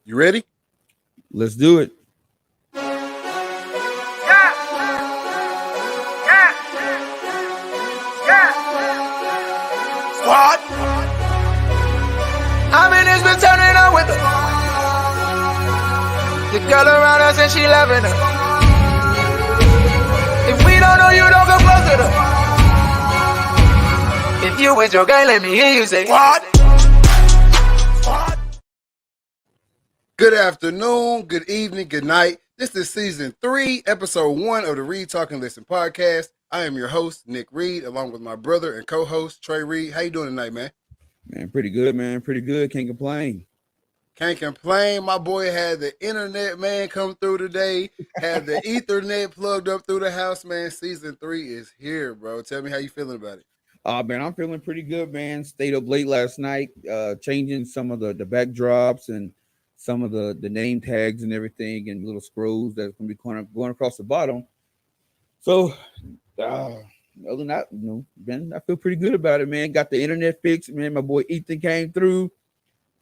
You ready? Let's do it. What? I mean, it's been turning up with the girl around us and she loving her. If we don't know you, don't come close to her. If you with your gang, let me hear you say what? Good afternoon, good evening, good night. This is season 3, episode 1 of the Read, Talk, and Listen podcast. I am your host, Nick Reed, along with my brother and co-host, Trey Reed. How you doing tonight, man? Man, pretty good, man. Pretty good. Can't complain. Can't complain. My boy had the internet, man, come through today. Had the Ethernet plugged up through the house, man. Season 3 is here, bro. Tell me how you feeling about it. Man, I'm feeling pretty good, man. Stayed up late last night, changing some of the backdrops and some of the name tags and everything and little scrolls that's going to be going across the bottom. So, other than that, man, I feel pretty good about it, man. Got the internet fixed, man. My boy Ethan came through,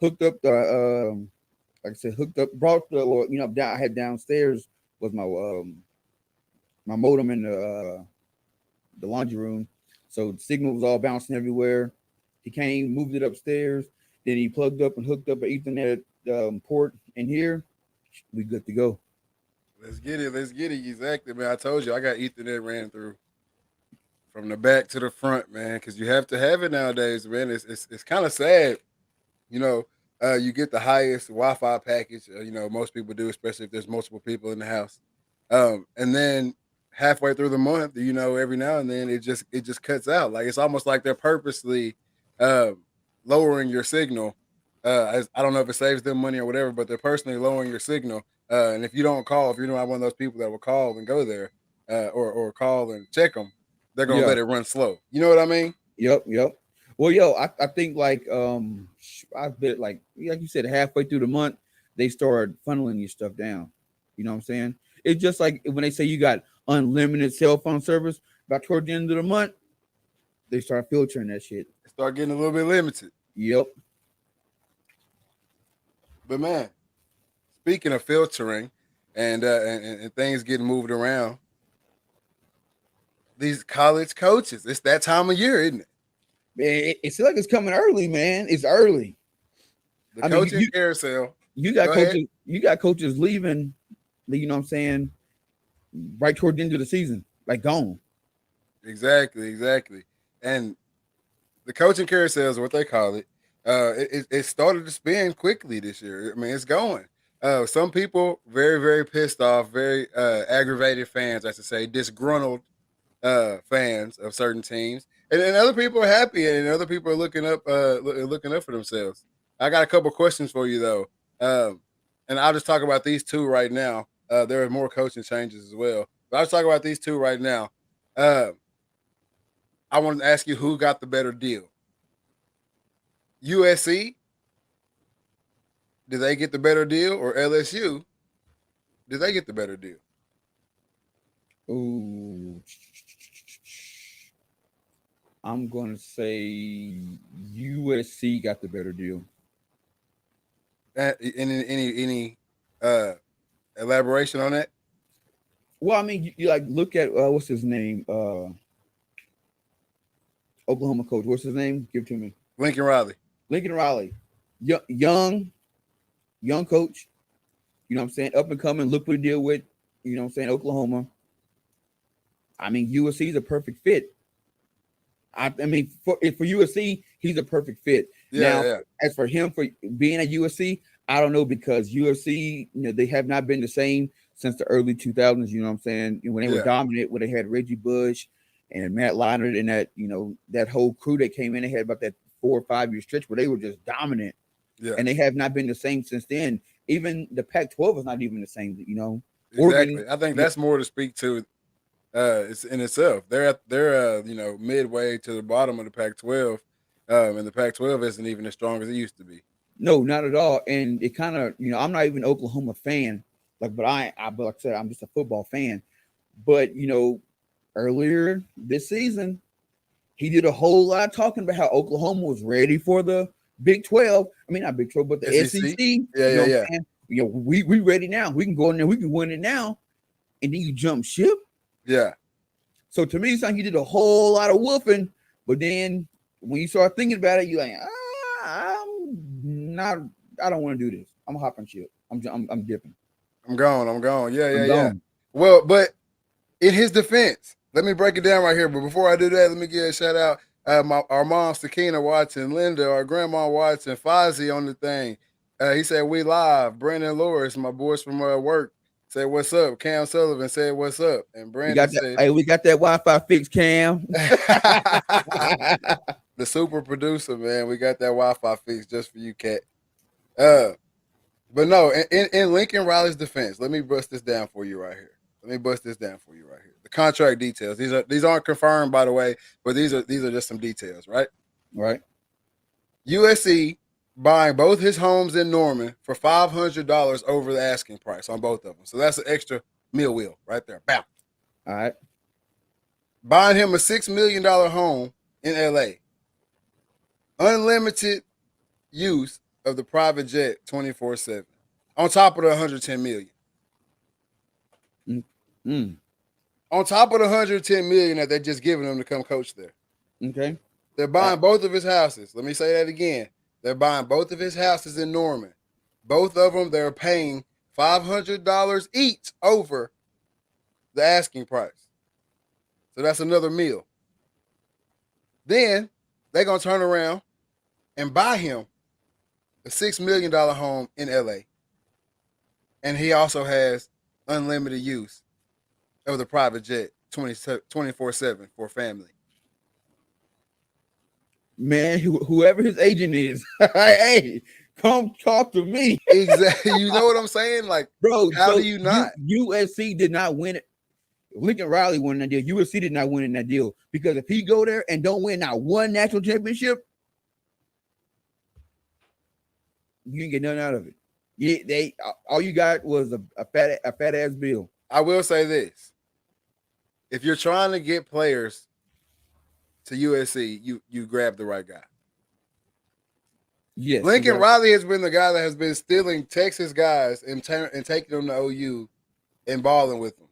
hooked up the, brought the, I had downstairs was my my modem in the laundry room. So the signal was all bouncing everywhere. He came, moved it upstairs. Then he plugged up and hooked up an Ethernet port in here. We good to go. Let's get it. Exactly, man. I told you I got Ethernet ran through from the back to the front, man, because you have to have it nowadays, man. It's kind of sad, you get the highest Wi-Fi package, most people do, especially if there's multiple people in the house. And then halfway through the month, every now and then it just cuts out. Like it's almost like they're purposely lowering your signal. I don't know if it saves them money or whatever, but they're personally lowering your signal. And if you don't call, if you're not one of those people that will call and go there, or call and check them, they're gonna let it run slow. You know what I mean? Yep. Well, I think like I bet like you said, halfway through the month they started funneling your stuff down. You know what I'm saying? It's just like when they say you got unlimited cell phone service, about toward the end of the month, they start filtering that shit. Start getting a little bit limited. Yep. But man, speaking of filtering and things getting moved around, these college coaches, it's that time of year, isn't it? Man, it seems like it's coming early, man. It's early. The coaching carousel. You got coaches leaving, you know what I'm saying, right toward the end of the season, like gone. Exactly. And the coaching carousel is what they call it. It started to spin quickly this year. I mean, it's going. Some people very, very pissed off, very aggravated fans, I should say, disgruntled fans of certain teams, and other people are happy, and other people are looking up for themselves. I got a couple questions for you though, and I'll just talk about these two right now. There are more coaching changes as well, but I'll just talk about these two right now. I want to ask you who got the better deal. USC, did they get the better deal, or LSU, did they get the better deal? Ooh, I'm going to say USC got the better deal. Any elaboration on that? Well, I mean, you like look at what's his name? Oklahoma coach. What's his name? Give it to me. Lincoln Riley. Young coach. You know what I'm saying? Up and coming. Look what he deal with. You know what I'm saying? Oklahoma. I mean, USC is a perfect fit. I mean, for USC, he's a perfect fit. Yeah. As for him for being at USC, I don't know, because USC, they have not been the same since the early 2000s. You know what I'm saying? When they were dominant, when they had Reggie Bush and Matt Leinart and that, that whole crew that came in, they had about that 4 or 5 year stretch where they were just dominant. Yeah. And they have not been the same since then. Even the Pac-12 is not even the same, Exactly. Oregon, I think that's more to speak to. It's in itself. They're midway to the bottom of the Pac-12, and the Pac-12 isn't even as strong as it used to be. No, not at all. And it kind of, I'm not even an Oklahoma fan, but like I said, I'm just a football fan. But earlier this season, he did a whole lot of talking about how Oklahoma was ready for the Big 12. I mean, not Big 12, but the SEC. Yeah. we ready now. We can go in there. We can win it now, and then you jump ship. Yeah. So to me, it's like you did a whole lot of woofing, but then when you start thinking about it, you're like, I'm not. I don't want to do this. I'm hopping ship. I'm dipping. I'm gone. Yeah. Gone. Well, but in his defense, let me break it down right here. But before I do that, let me give a shout out. Our mom, Sakina watching, Linda, our grandma watching, Fozzie on the thing. He said, we live. Brandon Loris, my boys from work, said, what's up? Cam Sullivan said, what's up? And Brandon said, hey, we got that Wi-Fi fixed, Cam. The super producer, man. We got that Wi-Fi fixed just for you, Cat. But no, in Lincoln Riley's defense, let me bust this down for you right here. The contract details. These aren't confirmed, by the way, but these are just some details, right? Right. USC buying both his homes in Norman for $500 over the asking price on both of them. So that's an extra meal wheel right there. Bam. All right. Buying him a $6 million home in LA. Unlimited use of the private jet 24/7. On top of the $110 million. On top of the $110 million that they're just giving him to come coach there. Okay. They're buying both of his houses. Let me say that again. They're buying both of his houses in Norman. Both of them, they're paying $500 each over the asking price. So that's another meal. Then they're going to turn around and buy him a $6 million home in LA. And he also has unlimited use of the private jet 24/7 for family. Man, whoever his agent is, hey, come talk to me. Exactly. You know what I'm saying? Like, bro, how do you not? USC did not win it. Lincoln Riley won that deal. USC did not win in that deal because if he go there and don't win not one national championship, you didn't get nothing out of it. They all you got was a fat ass bill. I will say this: if you're trying to get players to USC, you grab the right guy. Yes, Lincoln Riley has been the guy that has been stealing Texas guys and taking them to OU and balling with them.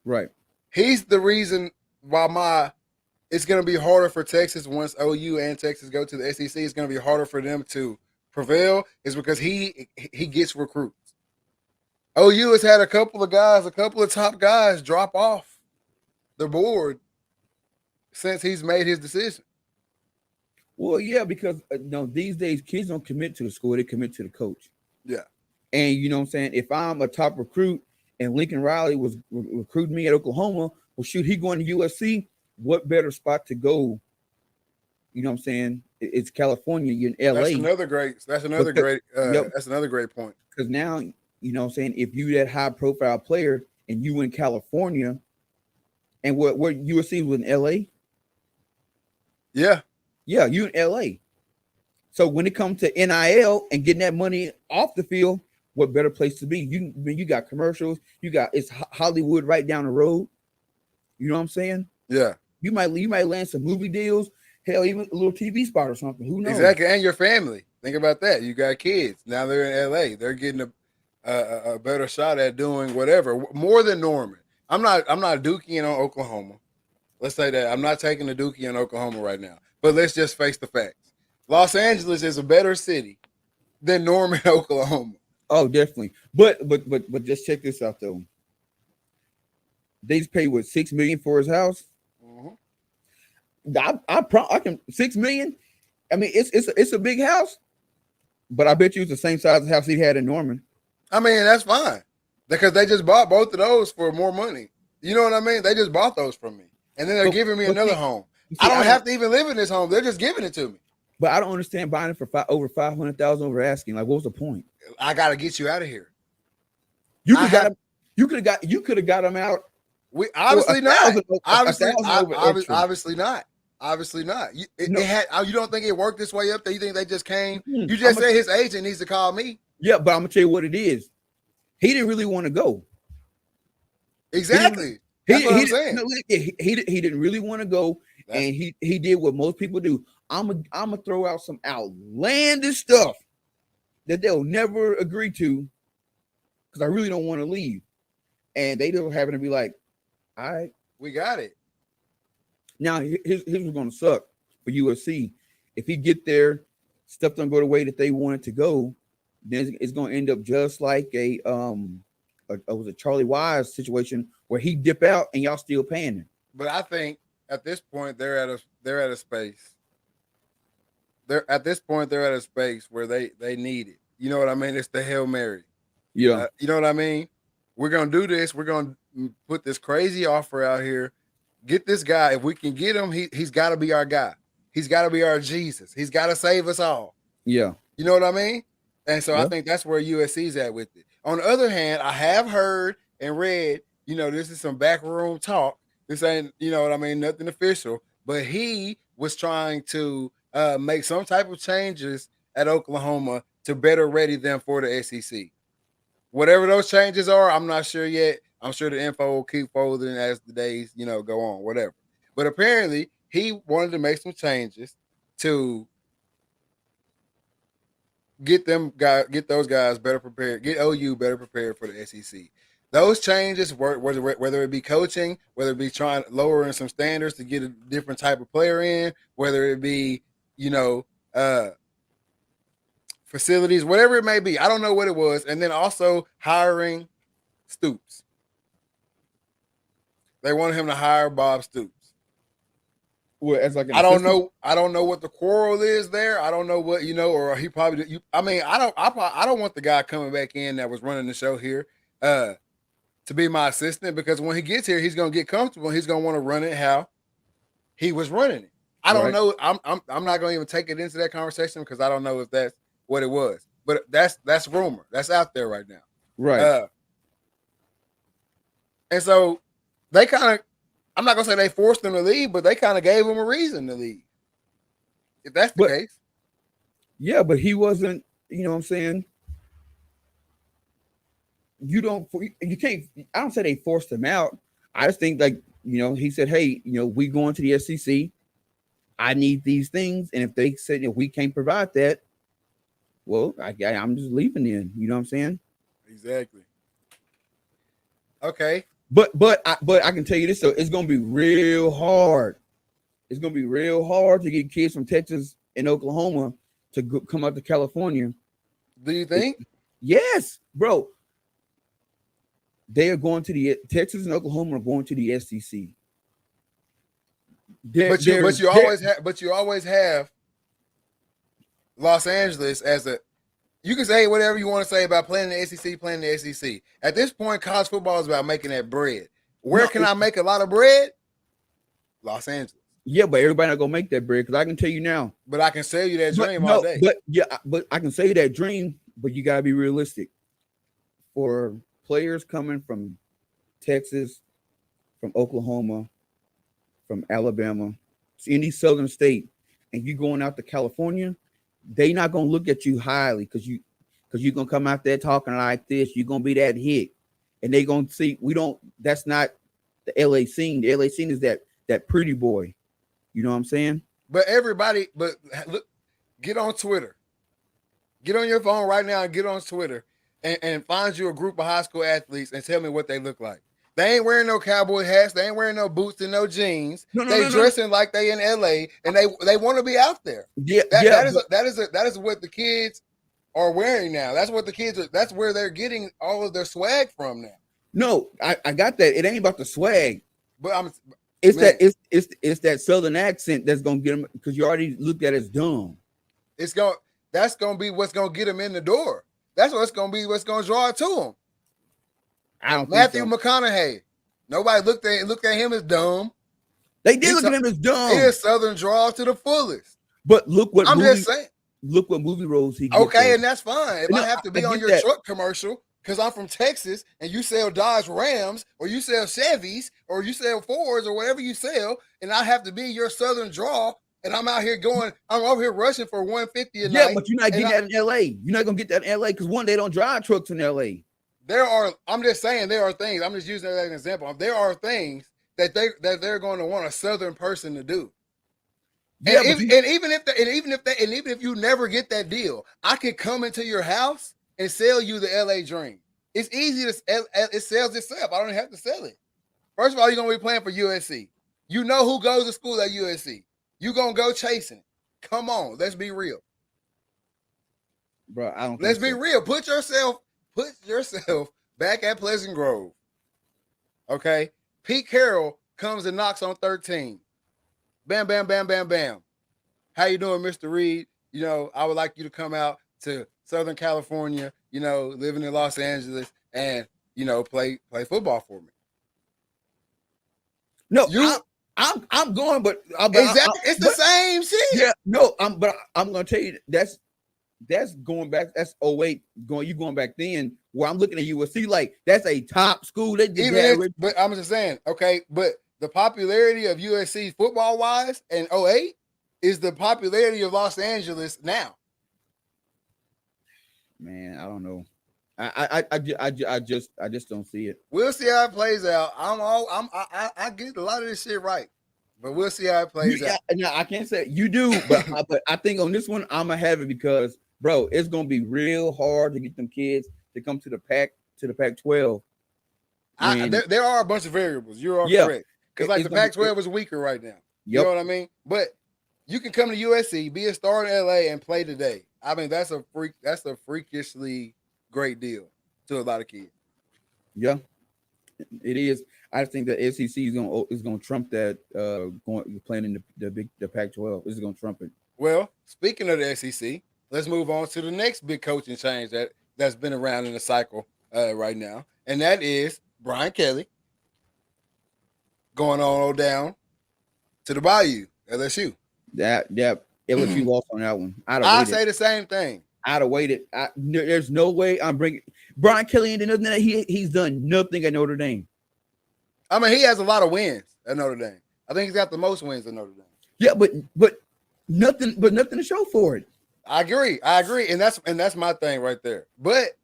Right. He's the reason why it's going to be harder for Texas once OU and Texas go to the SEC. It's going to be harder for them to prevail is because he gets recruits. OU has had a couple of top guys drop off the board since he's made his decision. Well, yeah, because these days kids don't commit to the school, they commit to the coach. Yeah. And you know what I'm saying? If I'm a top recruit and Lincoln Riley was recruiting me at Oklahoma, well, shoot, he going to USC, what better spot to go? You know what I'm saying? It's California, you're in LA. That's another great point. Because now, you know what I'm saying, if you that high profile player and you in California and where USC was in LA. Yeah. Yeah, you in LA. So when it comes to NIL and getting that money off the field, what better place to be? You got commercials, it's Hollywood right down the road. You know what I'm saying? Yeah. You might land some movie deals, hell, even a little TV spot or something. Who knows? Exactly, and your family. Think about that. You got kids. Now they're in LA. They're getting a better shot at doing whatever. More than Norman. I'm not dookie on Oklahoma. Let's say that. I'm not taking the dookie in Oklahoma right now. But let's just face the facts. Los Angeles is a better city than Norman, Oklahoma. Oh, definitely. But just check this out though. They just paid what, $6 million for his house. Mm-hmm. I can $6 million. I mean, it's a big house, but I bet you it's the same size as the house he had in Norman. I mean, that's fine because they just bought both of those for more money. You know what I mean? They just bought those from me, and then they're giving me another home. I don't have to even live in this home. They're just giving it to me. But I don't understand buying it for over $500,000 over asking. Like, what was the point? I got to get you out of here. You could have got him out. We obviously not. Obviously not. Obviously not. You don't think it worked this way up there? You think they just came? You just said his agent needs to call me. Yeah, but I'm gonna tell you what it is. He didn't really want to go. Exactly. That's what I'm saying. He didn't really want to go, and he did what most people do. I'm gonna throw out some outlandish stuff that they'll never agree to, because I really don't want to leave. And they don't happen to be like, all right, we got it. Now, here's what's going to suck for USC. If he get there, stuff don't go the way that they want it to go, then it's going to end up just like a was a Charlie Wise situation where he dip out and y'all still paying him. But I think at this point they're at a space. They're at a space where they need it. You know what I mean? It's the Hail Mary. Yeah. You know what I mean? We're going to do this. We're going to put this crazy offer out here. Get this guy. If we can get him, he's got to be our guy. He's got to be our Jesus. He's got to save us all. Yeah. You know what I mean? And so I think that's where USC's at with it. On the other hand, I have heard and read, this is some backroom talk. This ain't, you know what I mean, nothing official. But he was trying to make some type of changes at Oklahoma to better ready them for the SEC. Whatever those changes are, I'm not sure yet. I'm sure the info will keep folding as the days, go on, whatever. But apparently, he wanted to make some changes to get those guys better prepared, get OU better prepared for the SEC. Those changes, whether it be coaching, whether it be trying lowering some standards to get a different type of player in, whether it be, facilities, whatever it may be. I don't know what it was. And then also hiring Stoops. They wanted him to hire Bob Stoops. Well, as like I don't know what the quarrel is there. I don't know what, or he probably, I don't want the guy coming back in that was running the show here to be my assistant, because when he gets here, he's going to get comfortable. He's going to want to run it how he was running it. I don't know. I'm not going to even take it into that conversation because I don't know if that's what it was, but that's rumor. That's out there right now. Right. And so they kind of, I'm not going to say they forced him to leave, but they kind of gave him a reason to leave. If that's the case. Yeah, but he wasn't, you know what I'm saying? You can't, I don't say they forced him out. I just think he said, hey, we going to the SEC. I need these things. And if they said, we can't provide that, well, I'm just leaving then. You know what I'm saying? Exactly. Okay. But I can tell you this, though, it's going to be real hard. It's going to be real hard to get kids from Texas and Oklahoma to come out to California. Do you think? Yes, bro. They are going to the Texas and Oklahoma are going to the SEC. But you always have Los Angeles as a. You can say whatever you want to say about playing the SEC, At this point, college football is about making that bread. Where can I make a lot of bread? Los Angeles. Yeah, but everybody not gonna make that bread, because I can tell you now. But I can sell you that dream all day. But I can sell you that dream, but you gotta be realistic. For players coming from Texas, from Oklahoma, from Alabama, any southern state, and you going out to California, they not gonna look at you highly because you're gonna come out there talking like this. You're gonna be that hit, and they gonna see that's not the LA scene. The LA scene is that pretty boy. You know what I'm saying? But look, get on Twitter. Get on your phone right now and get on Twitter and find you a group of high school athletes and tell me what they look like. They ain't wearing no cowboy hats. They ain't wearing no boots and no jeans. They dressing like they in LA, and they want to be out there. Yeah, that is what the kids are wearing now. That's what the kids are. That's where they're getting all of their swag from now. No, I got that. It ain't about the swag, but it's that southern accent that's gonna get them, because you already looked at it as dumb. That's gonna be what's gonna get them in the door. That's what's gonna be what's gonna draw it to them. I don't Matthew think so. McConaughey. Nobody looked at him as dumb. They did look at him as dumb. He is Southern draw to the fullest. But look what just saying. Look what movie roles he gets. Okay, there. and that's fine. If I have to be on your truck commercial because I'm from Texas and you sell Dodge Rams or you sell Chevys or you sell Fords or whatever you sell, and I have to be your Southern draw, and I'm out here I'm over here rushing for 150 a night. Yeah, but you're not getting that in LA. You're not gonna get that in LA because they don't drive trucks in LA. I'm just saying there are things. I'm just using that as an example. There are things that they're going to want a Southern person to do. Yeah, and even if you never get that deal, I could come into your house and sell you the LA dream. It's easy to it sells itself. I don't even have to sell it. First of all, you're gonna be playing for USC. You know who goes to school at USC. You gonna go chasing it. Come on, let's be real. Bro, I don't Let's be real. Put yourself back at Pleasant Grove. Okay. Pete Carroll comes and knocks on 13. Bam, bam, bam, bam, bam. How you doing, Mr. Reed? You know, I would like you to come out to Southern California, you know, living in Los Angeles and, you know, play football for me. No, I'm going, but exactly, it's the same shit. Yeah, no, I'm gonna tell you that's going back. That's 08 going back then. Where I'm looking at USC, like that's a top school. But I'm just saying, okay, but the popularity of USC football wise in 08 is the popularity of Los Angeles now. Man, I don't know. I just don't see it. We'll see how it plays out. I get a lot of this shit right, but we'll see how it plays out. No, I can't say you do, but I think on this one I'm gonna have it because, bro, it's gonna be real hard to get them kids to come to the Pac-12. There are a bunch of variables. You are correct, because like the Pac-12 is weaker right now. You know what I mean? But you can come to USC, be a star in LA, and play today. I mean, that's a freakishly great deal to a lot of kids. Yeah, it is. I think the SEC is gonna trump that. Playing in the Pac-12 is gonna trump it. Well, speaking of the SEC, let's move on to the next big coaching change that's been around in the cycle right now, and that is Brian Kelly going on down to the Bayou, LSU. That LSU lost on that one. I say the same thing. I'd have waited. There's no way I'm bringing Brian Kelly into nothing. That he's done nothing at Notre Dame. I mean, he has a lot of wins at Notre Dame. I think he's got the most wins at Notre Dame. Yeah, but nothing to show for it. I agree, and that's my thing right there. But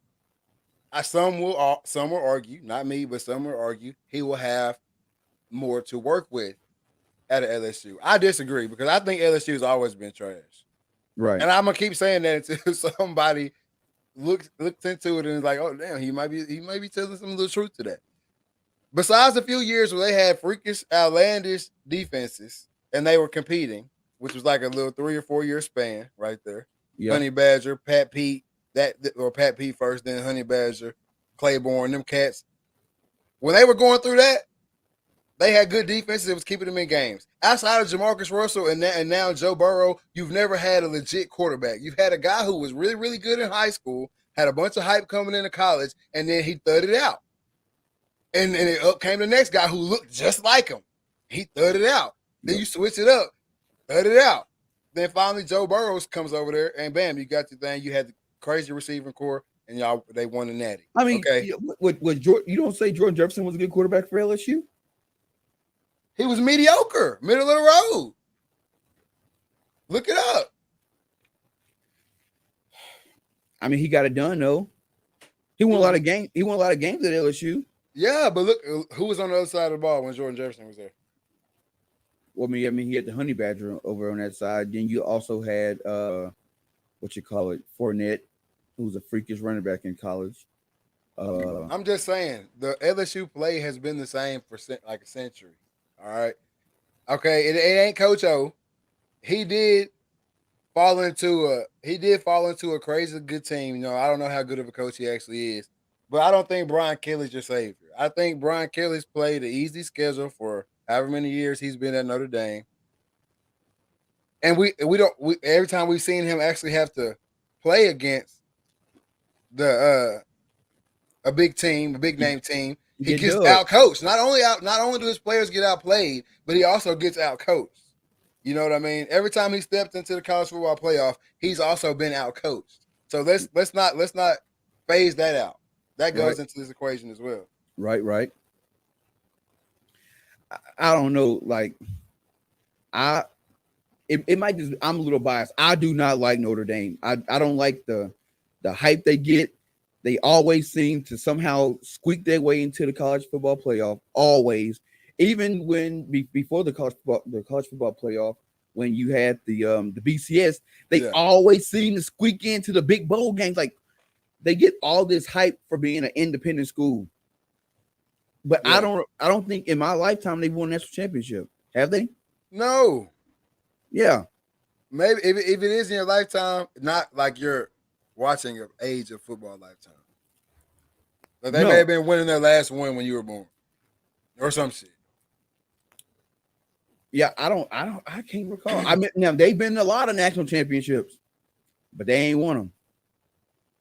some will argue, not me, but some will argue he will have more to work with at LSU. I disagree because I think LSU has always been trash. Right. And I'm gonna keep saying that until somebody looks into it and is like, oh damn, he might be telling some of the truth to that. Besides a few years where they had freakish, outlandish defenses and they were competing, which was like a little 3 or 4 year span right there. Yep. Honey Badger, Pat Pete, Pat Pete first, then Honey Badger, Claiborne, them cats. When they were going through that, they had good defenses that was keeping them in games. Outside of Jamarcus Russell and now Joe Burrow, you've never had a legit quarterback. You've had a guy who was really, really good in high school, had a bunch of hype coming into college, and then he thudded out. And it up came the next guy who looked just like him. He thudded out. Then you switch it up, thudded out. Then finally Joe Burrow comes over there, and bam, you got your thing. You had the crazy receiving core, and they won the Natty. I mean, okay. You don't say Jordan Jefferson was a good quarterback for LSU? He was mediocre, middle of the road. Look it up. I mean, he got it done though. He won a lot of games. He won a lot of games at LSU. Yeah, but look who was on the other side of the ball when Jordan Jefferson was there. Well, I mean, he had the Honey Badger over on that side. Then you also had Fournette, who was a freakish running back in college. I'm just saying the LSU play has been the same for like a century. All right. Okay, it ain't Coach O. He did fall into a crazy good team. You know, I don't know how good of a coach he actually is, but I don't think Brian Kelly's your savior. I think Brian Kelly's played an easy schedule for however many years he's been at Notre Dame. And we every time we've seen him actually have to play against a big team, a big name team, he gets out-coached. Not only do his players get outplayed, but he also gets out-coached. You know what I mean? Every time he stepped into the college football playoff, he's also been out-coached. So let's not phase that out. That goes into this equation as well. Right. I don't know. Like, it might just. I'm a little biased. I do not like Notre Dame. I don't like the hype they get. They always seem to somehow squeak their way into the college football playoff. Always, even when before the college football playoff, when you had the BCS, they always seem to squeak into the big bowl games. Like, they get all this hype for being an independent school. But Yeah. I don't think in my lifetime they've won a national championship. Have they? No. Yeah. Maybe if it is in your lifetime, not like you're watching an age of football lifetime. But they No. may have been winning their last one when you were born. Or some shit. Yeah, I can't recall. I mean, now they've been in a lot of national championships, but they ain't won them.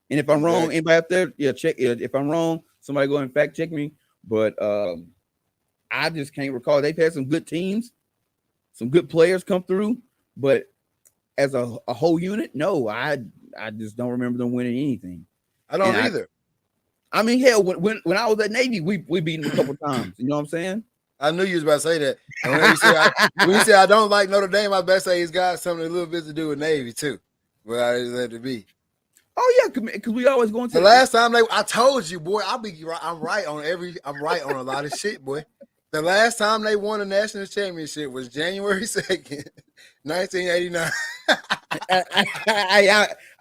And if I'm wrong, Exactly. anybody out there, yeah, check it. If I'm wrong, somebody go and fact check me. But I just can't recall. They've had some good teams, some good players come through, but as a whole unit, no, I just don't remember them winning anything. I don't And either. I mean, hell, when I was at Navy, we beat them a couple times. You know what I'm saying? I knew you was about to say that. And when you say I don't like Notre Dame, I better say it's got something a little bit to do with Navy too. But I just let it be. Oh yeah, because we always going to The last time I told you, boy, I'm right on a lot of shit, boy. The last time they won a national championship was January 2nd, 1989.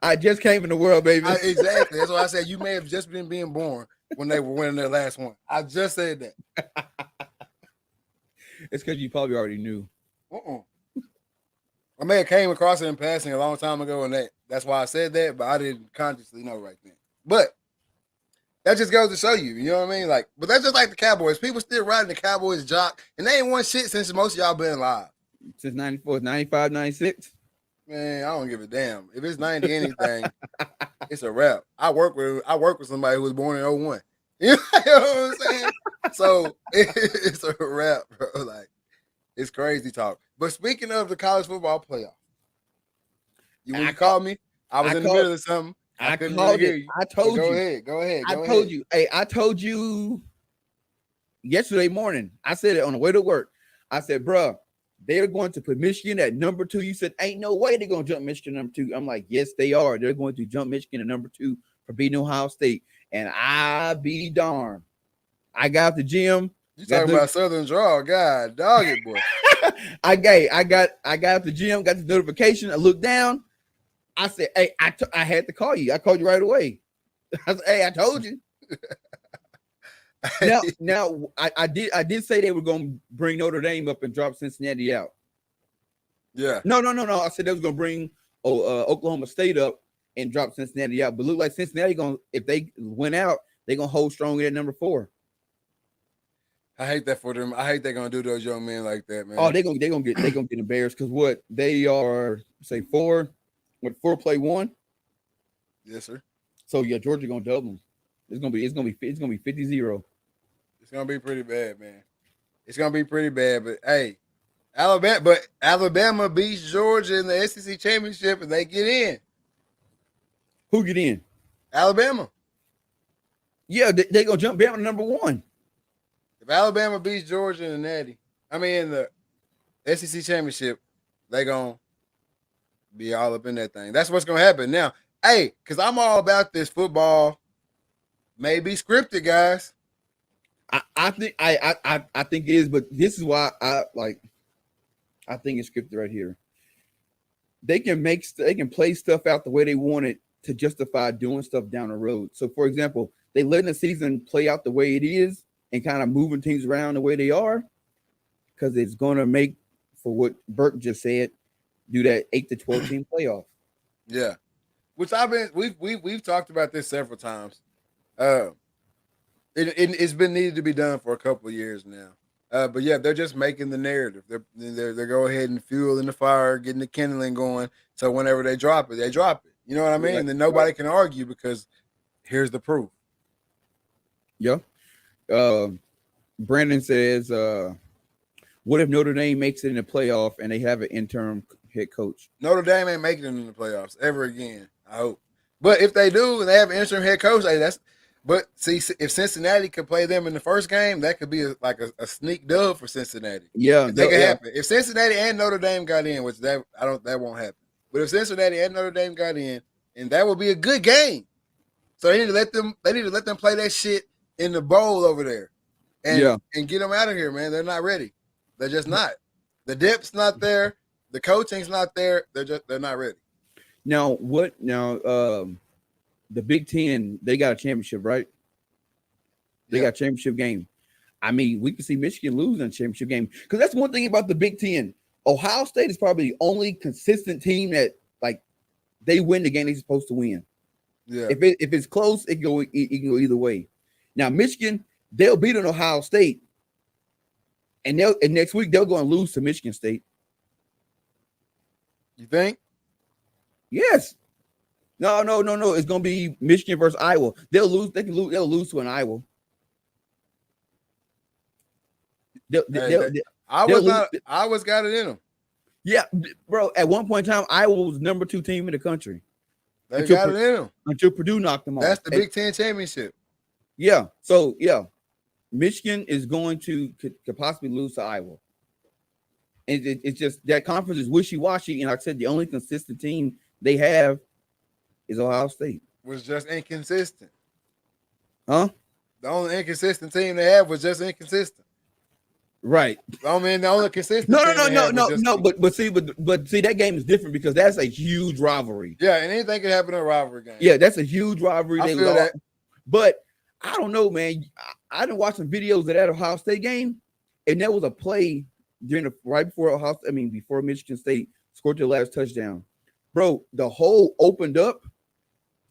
I just came in the world, baby. Exactly. That's why I said you may have just been being born when they were winning their last one. I just said that. It's because you probably already knew. I may have came across it in passing a long time ago, and that's why I said that, but I didn't consciously know right then. But that just goes to show you, you know what I mean? Like, but that's just like the Cowboys. People still riding the Cowboys jock, and they ain't won shit since most of y'all been alive. Since 94, 95, 96. Man, I don't give a damn. If it's 90 anything, it's a wrap. I work with somebody who was born in 01. You know what I'm saying? So it's a wrap, bro. Like, it's crazy talk. But speaking of the college football playoff, when you called me, I was in the middle of something. I couldn't called really hear it. you. I told Go you. ahead. Go ahead. I told you. Hey, I told you yesterday morning. I said it on the way to work. I said, bro, they're going to put Michigan at number 2. You said, ain't no way they're going to jump Michigan number 2. I'm like, yes, they are. They're going to jump Michigan at number 2 for beating Ohio State. And I be darned. I got the gym. You talking about Southern Draw. God, dog it, boy. I got out the gym, got the notification. I looked down. I said, hey, I had to call you. I called you right away. I said, hey, I told you. Now I did say they were going to bring Notre Dame up and drop Cincinnati out. Yeah. No. I said they was going to bring Oklahoma State up and drop Cincinnati out. But look like Cincinnati if they went out, they're going to hold strong at number 4. I hate that for them. I hate they're gonna do those young men like that, man. Oh, they're gonna get embarrassed because what they are, say 4 play 1. Yes, sir. So yeah, Georgia gonna double them. It's gonna be 50-0. It's gonna be pretty bad, man. It's gonna be pretty bad. But hey, Alabama beats Georgia in the SEC championship and they get in. Who get in? Alabama. Yeah, they gonna jump down to number 1. If Alabama beats Georgia in the in the SEC championship, they gonna be all up in that thing. That's what's gonna happen. Now, hey, because I'm all about this football. Maybe scripted, guys. I think I think it is, but this is why I think it's scripted right here. They can play stuff out the way they want it to justify doing stuff down the road. So, for example, they letting the season play out the way it is and kind of moving things around the way they are, because it's going to make, for what Burke just said, do that 8 to 12 team playoff. Yeah, which we've talked about this several times. It's been needed to be done for a couple of years now. But yeah, they're just making the narrative. They're go ahead and fueling the fire, getting the kindling going. So whenever they drop it, they drop it. You know what I mean? Right. And then nobody can argue because here's the proof. Yeah. Brandon says, what if Notre Dame makes it in the playoff and they have an interim head coach? Notre Dame ain't making it in the playoffs ever again, I hope. But if they do and they have an interim head coach, hey, but see, if Cincinnati could play them in the first game, that could be a sneak dub for Cincinnati. Yeah, that could happen. If Cincinnati and Notre Dame got in, which that won't happen. But if Cincinnati and Notre Dame got in, and that would be a good game. So they need to let them play that shit in the bowl over there, and get them out of here, man. They're not ready. They're just not. The depth's not there. The coaching's not there. They're not ready. Now the Big Ten, they got a championship, right? They got a championship game. I mean, we can see Michigan lose in a championship game because that's one thing about the Big Ten. Ohio State is probably the only consistent team that like they win the game they're supposed to win. Yeah. If it's close, it can go either way. Now Michigan, they'll beat an Ohio State, and next week they'll go and lose to Michigan State. You think? Yes. No. It's gonna be Michigan versus Iowa. They'll lose. They'll lose to an Iowa. Iowa's got it in them. Yeah, bro. At one point in time, Iowa was number 2 team in the country. They got it in them until Purdue knocked them off. That's the Big Ten championship. Yeah. So yeah, Michigan is going to could possibly lose to Iowa. And it's just that conference is wishy-washy. And like I said, the only consistent team they have is Ohio State. Was just inconsistent. Huh? The only inconsistent team they have was just inconsistent. Right. I mean, the only consistent. No. But see, that game is different because that's a huge rivalry. Yeah, and anything can happen in a rivalry game. Yeah, that's a huge rivalry. I feel that. But I don't know, man. I done watched some videos of that Ohio State game, and there was a play before Michigan State scored their last touchdown. Bro, the hole opened up.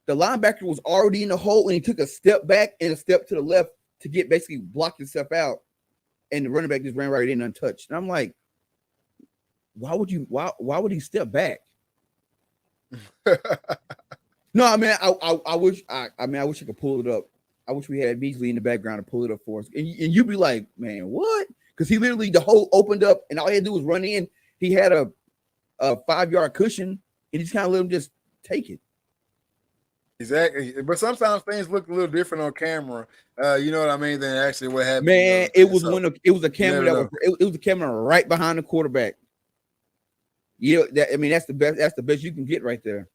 The linebacker was already in the hole, and he took a step back and a step to the left to get basically block himself out. And the running back just ran right in untouched. And I'm like, why would he step back? No, I mean, I wish I could pull it up. I wish we had Beasley in the background to pull it up for us. And you'd be like, man, what? Because he literally, the hole opened up and all he had to do was run in. He had a 5-yard cushion and he just kind of let him just take it. Exactly. But sometimes things look a little different on camera. You know what I mean? Than actually what happened. Man, it was a camera it was a camera right behind the quarterback. That's the best you can get right there.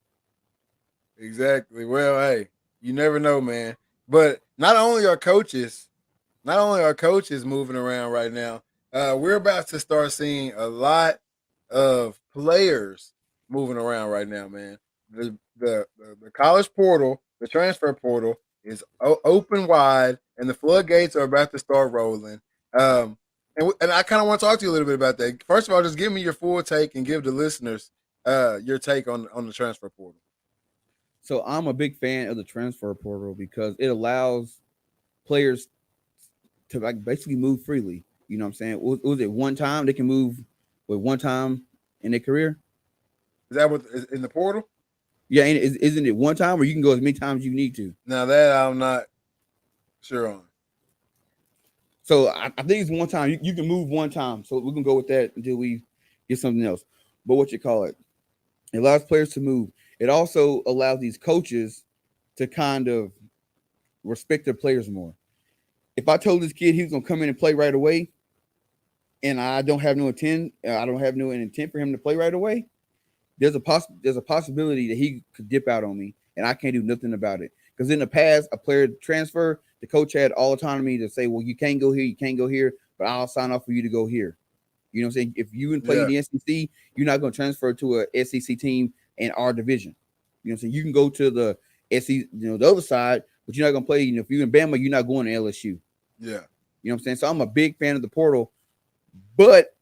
Exactly. Well, hey, you never know, man. But not only are coaches moving around right now, we're about to start seeing a lot of players moving around right now, man. The college portal, the transfer portal is open wide, and the floodgates are about to start rolling. And I kind of want to talk to you a little bit about that. First of all, just give me your full take and give the listeners your take on the transfer portal. So I'm a big fan of the transfer portal because it allows players to like basically move freely. You know what I'm saying? Was it one time they can move with one time in their career? Is that what is in the portal? Yeah, isn't it one time, or you can go as many times as you need to? Now that I'm not sure on. So I think it's one time. You can move one time. So we can go with that until we get something else. But what you call it? It allows players to move. It also allows these coaches to kind of respect their players more. If I told this kid he was gonna come in and play right away, and I don't have no intent for him to play right away, there's a possibility that he could dip out on me, and I can't do nothing about it. Because in the past, a player transfer, the coach had all autonomy to say, well, you can't go here, you can't go here, but I'll sign off for you to go here. You know what I'm saying? If you play in the SEC, you're not going to transfer to a SEC team in our division. You know what I'm saying? You can go to the SEC, the other side, but you're not going to play. If you're in Bama, you're not going to LSU. Yeah. You know what I'm saying? So I'm a big fan of the portal, but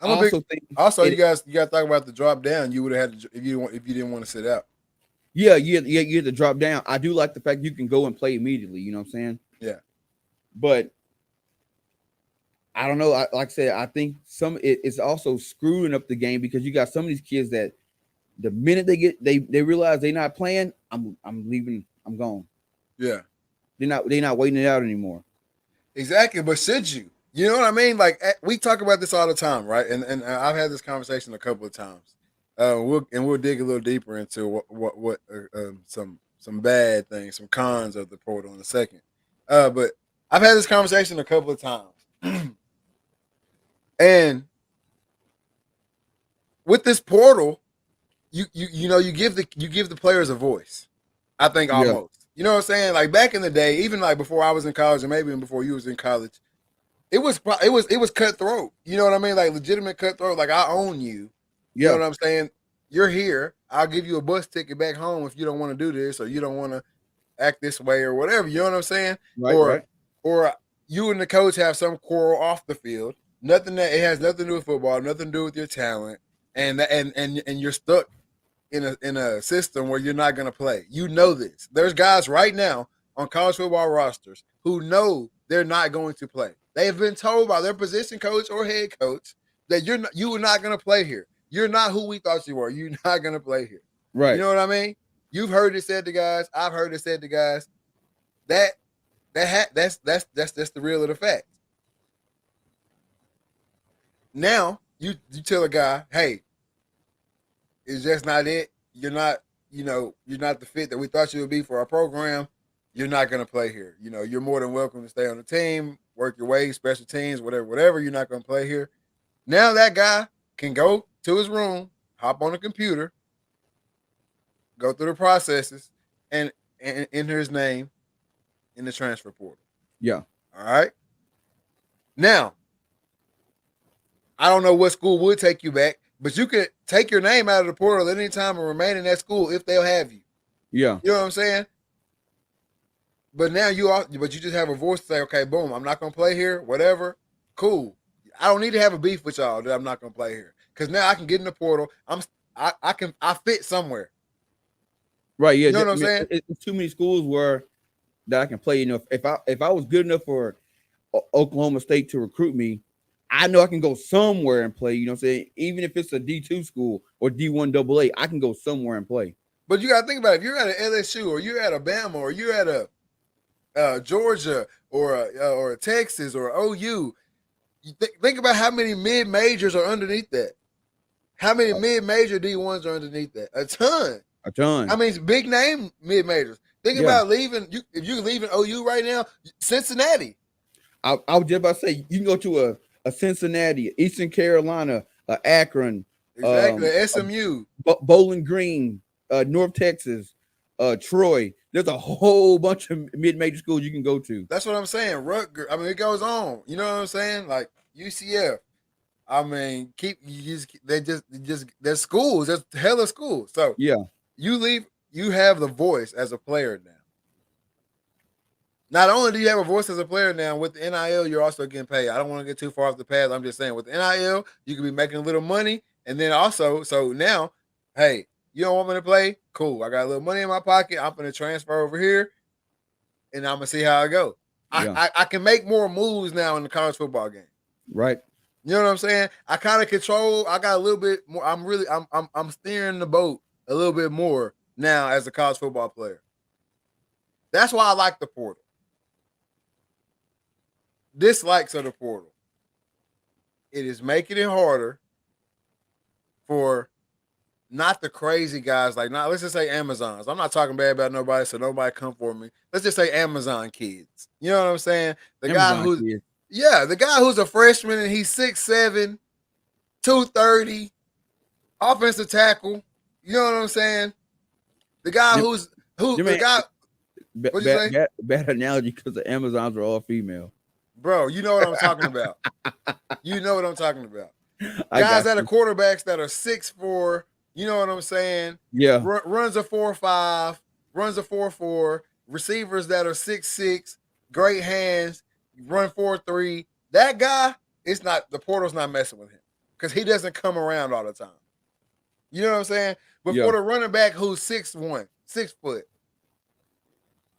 you guys got to talk about the drop down. You would have had to, if you didn't want to sit out. Yeah, you had to drop down. I do like the fact you can go and play immediately. You know what I'm saying? Yeah. But I don't know. Like I said, I think it's also screwing up the game because you got some of these kids that the minute they realize they're not playing, I'm leaving. I'm gone. Yeah. They're not waiting it out anymore. Exactly. But should you? You know what I mean? Like we talk about this all the time, right? And I've had this conversation a couple of times. We'll dig a little deeper into what some bad things, some cons of the portal in a second. But I've had this conversation a couple of times, and with this portal, you give the players a voice. I think almost. Yeah. You know what I'm saying? Like back in the day, even like before I was in college, and maybe even before you was in college, it was cutthroat. You know what I mean? Like legitimate cutthroat. Like I own you. You know what I'm saying? you're here. I'll give you a bus ticket back home if you don't want to do this or you don't want to act this way or whatever. You know what I'm saying? Right. Or you and the coach have some quarrel off the field. Nothing that it has nothing to do with football, nothing to do with your talent, and you're stuck in a system where you're not going to play. You know this. There's guys right now on college football rosters who know they're not going to play. They have been told by their position coach or head coach that you are not going to play here. You're not who we thought you were. You're not going to play here. Right. You know what I mean? You've heard it said to guys. I've heard it said to guys. That's the real of the fact. Now you tell a guy, hey, it's just not it. You're not the fit that we thought you would be for our program. You're not going to play here. You're more than welcome to stay on the team, work your way, special teams, whatever. You're not going to play here. Now that guy can go to his room, hop on the computer, go through the processes, and enter his name in the transfer portal. Yeah. All right. Now, I don't know what school would take you back, but you could take your name out of the portal at any time and remain in that school if they'll have you. Yeah. You know what I'm saying? But now you just have a voice to say, okay, boom, I'm not going to play here, whatever. Cool. I don't need to have a beef with y'all that I'm not going to play here. Because now I can get in the portal. I fit somewhere. Right. Yeah. You know what I'm saying? It's too many schools that I can play. If I was good enough for Oklahoma State to recruit me, I know I can go somewhere and play. You know what I'm saying? Even if it's a D2 school or D1 AA, I can go somewhere and play. But you got to think about it. If you're at an LSU or you're at a Bama or you're at a Georgia or a Texas or OU, think about how many mid-majors are underneath that. How many mid-major D1s are underneath that? A ton. I mean, big name mid-majors. Think about leaving. If you're leaving OU right now, Cincinnati. I was just about to say you can go to a Cincinnati, Eastern Carolina, Akron, exactly, SMU, Bowling Green, North Texas, Troy. There's a whole bunch of mid-major schools you can go to. That's what I'm saying. Rutgers. I mean, it goes on. You know what I'm saying? Like UCF. I mean, there's schools. There's hella schools. So yeah, you leave. You have the voice as a player now. Not only do you have a voice as a player now, with the NIL, you're also getting paid. I don't want to get too far off the path. I'm just saying, with the NIL, you can be making a little money. And then also, so now, hey, you don't want me to play? Cool. I got a little money in my pocket. I'm going to transfer over here, and I'm going to see how I go. Yeah. I can make more moves now in the college football game. Right. You know what I'm saying? I kind of control. I got a little bit more. I'm steering the boat a little bit more now as a college football player. That's why I like the portal. Dislikes of the portal. It is making it harder for not the crazy guys let's just say Amazons. I'm not talking bad about nobody, so nobody come for me. Let's just say Amazon kids. You know what I'm saying? The guy who's a freshman and he's 6'7", 230, offensive tackle. You know what I'm saying? The guy bad analogy because the Amazons are all female. Bro, you know what I'm talking about. You know what I'm talking about. Guys that are quarterbacks that are 6'4", you know what I'm saying? Yeah. Runs a 4.5, runs a 4.4, receivers that are 6'6", great hands, run 4.3. That guy, the portal's not messing with him because he doesn't come around all the time. You know what I'm saying? But for the running back who's 6'1", 6 foot,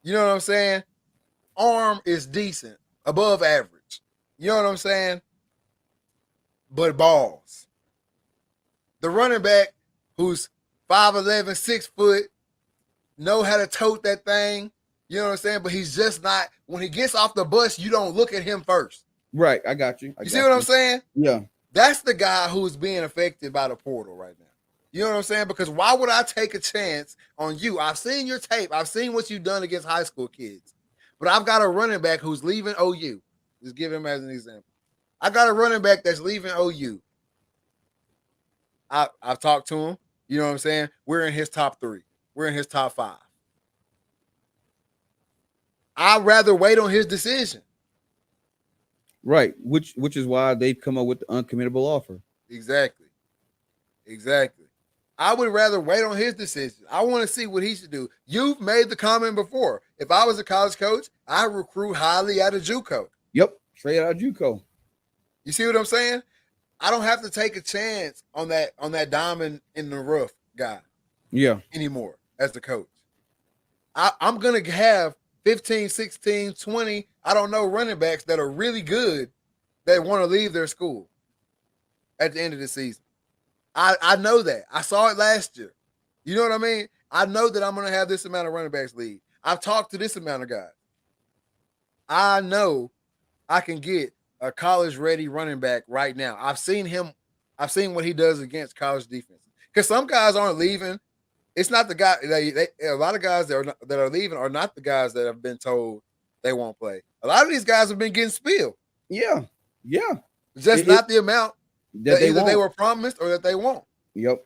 you know what I'm saying? Arm is decent, above average. You know what I'm saying? But balls. The running back who's 5'11", 6 foot, know how to tote that thing. You know what I'm saying? But he's just not, when he gets off the bus, you don't look at him first. Right. I got you. You see what I'm saying? Yeah. That's the guy who's being affected by the portal right now. You know what I'm saying? Because why would I take a chance on you? I've seen your tape. I've seen what you've done against high school kids. But I've got a running back who's leaving OU. Just give him as an example. I got a running back that's leaving OU. I've talked to him. You know what I'm saying? We're in his top 3. We're in his top 5. I'd rather wait on his decision. Right. Which is why they've come up with the uncommittable offer. Exactly. I would rather wait on his decision. I want to see what he should do. You've made the comment before. If I was a college coach, I recruit highly out of JUCO. Yep, straight out of JUCO. You see what I'm saying? I don't have to take a chance on that diamond in the rough guy. Yeah. Anymore as the coach. I'm going to have 15, 16, 20, I don't know, running backs that are really good that want to leave their school at the end of the season. I know that. I saw it last year. You know what I mean? I know that I'm going to have this amount of running backs leave. I've talked to this amount of guys. I know I can get a college-ready running back right now. I've seen him. I've seen what he does against college defense. Because some guys aren't leaving. It's not the guy. A lot of guys that are leaving are not the guys that have been told they won't play. A lot of these guys have been getting spilled. Yeah. Just not the amount that either they were promised or that they won't. Yep.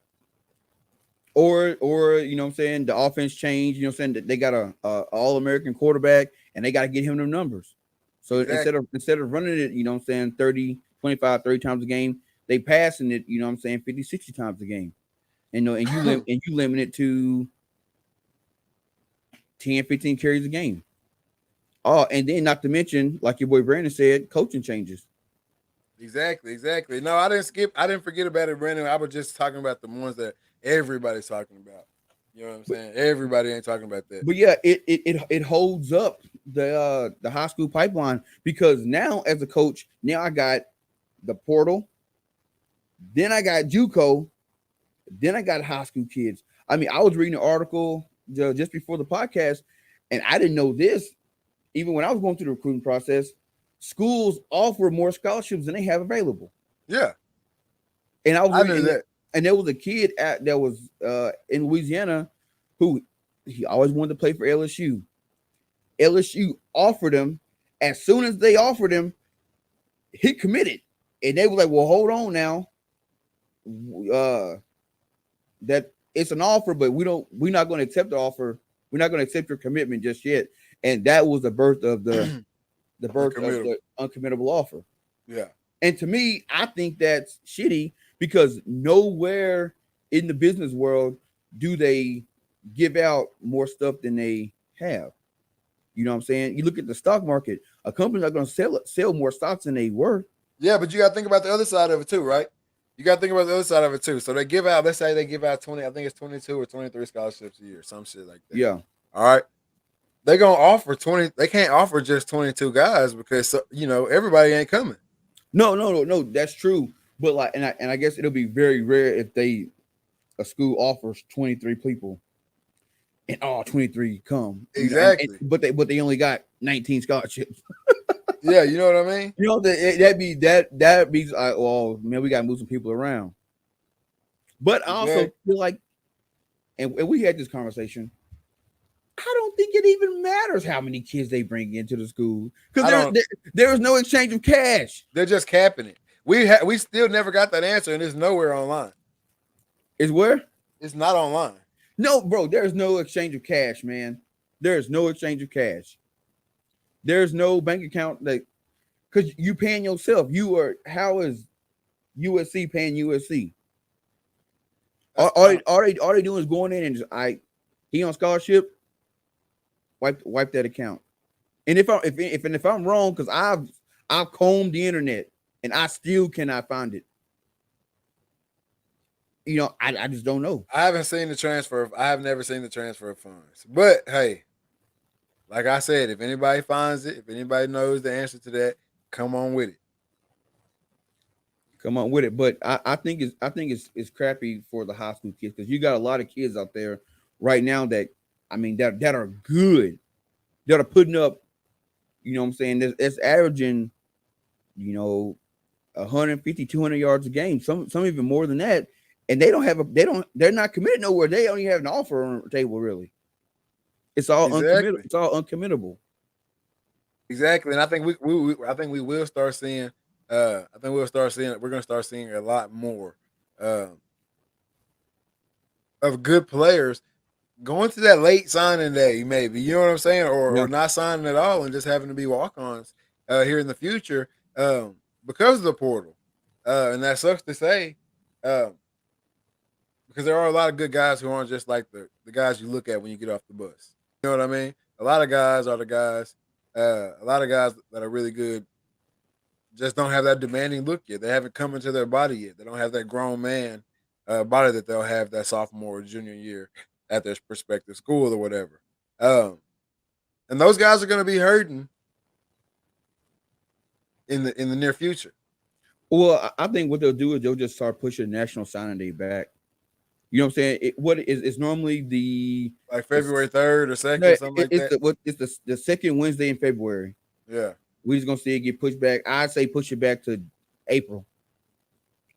Or you know what I'm saying, the offense changed, you know what I'm saying, that they got a all-American quarterback and they got to get him them numbers. So instead of running it, you know what I'm saying, 30, 25, 30 times a game, they passing it, you know what I'm saying, 50, 60 times a game. And you limit it to 10, 15 carries a game. Oh, and then not to mention, like your boy Brandon said, coaching changes. Exactly. No, I didn't forget about it, Brandon. I was just talking about the ones that everybody's talking about. You know what I'm saying? Everybody ain't talking about that. But yeah, it holds up the high school pipeline, because now as a coach, now I got the portal, then I got JUCO, then I got high school kids. I mean, I was reading an article just before the podcast, and I didn't know this. Even when I was going through the recruiting process, schools offer more scholarships than they have available. Yeah. And I knew that. And there was a kid that was in Louisiana who he always wanted to play for LSU. LSU offered him. As soon as they offered him, he committed. And they were like, well, hold on now. That it's an offer, but we're not going to accept the offer. We're not going to accept your commitment just yet. And that was the birth of the uncommittable offer. Yeah. And to me, I think that's shitty, because nowhere in the business world do they give out more stuff than they have. You know what I'm saying? You look at the stock market, a company's not going to sell more stocks than they were. Yeah, but you got to think about the other side of it too, right? You got to think about the other side of it too. So they give out, let's say they give out 20, I think it's 22 or 23 scholarships a year, some shit like that. Yeah. All right. They're going to offer 20. They can't offer just 22 guys because, you know, everybody ain't coming. No. That's true. But like, and I guess it'll be very rare if a school offers 23 people and all 23 come. Exactly. But they only got 19 scholarships. Yeah, you know what I mean? You know, that'd be like, well, man, we got to move some people around. But I also feel like, and we had this conversation, I don't think it even matters how many kids they bring into the school, because there is no exchange of cash. They're just capping it. We still never got that answer, and it's nowhere online. Is where? It's not online. No, bro, there's no exchange of cash, man. There's no exchange of cash. There's no bank account because you paying yourself. How is USC paying USC? All they doing is going in and just, he on scholarship, wipe that account. And if I'm wrong, because I've combed the internet and I still cannot find it. You know, I just don't know. I haven't seen the transfer. I have never seen the transfer of funds. But hey, like I said, if anybody finds it, if anybody knows the answer to that, come on with it. Come on with it. But I think it's crappy for the high school kids, because you got a lot of kids out there right now that are good, that are putting up, you know what I'm saying, that's averaging, you know, 150, 200 yards a game, some even more than that. And they're not committed nowhere. They only have an offer on the table, really. It's all uncommittable. It's all uncommittable. Exactly. And I think we will start seeing we're going to start seeing a lot more of good players going to that late signing day, maybe, you know what I'm saying, or not signing at all and just having to be walk-ons here in the future because of the portal. And that sucks to say, because because there are a lot of good guys who aren't just like the guys you look at when you get off the bus. You know what I mean? A lot of guys are the guys. A lot of guys that are really good just don't have that demanding look yet. They haven't come into their body yet. They don't have that grown man body that they'll have that sophomore or junior year at their prospective school or whatever. And those guys are going to be hurting in the near future. Well, I think what they'll do is they'll just start pushing National Signing Day back. You know what I'm saying? It's normally the like February 3rd or 2nd, something like that. It's the second Wednesday in February. Yeah. We're just gonna see it get pushed back. I'd say push it back to April.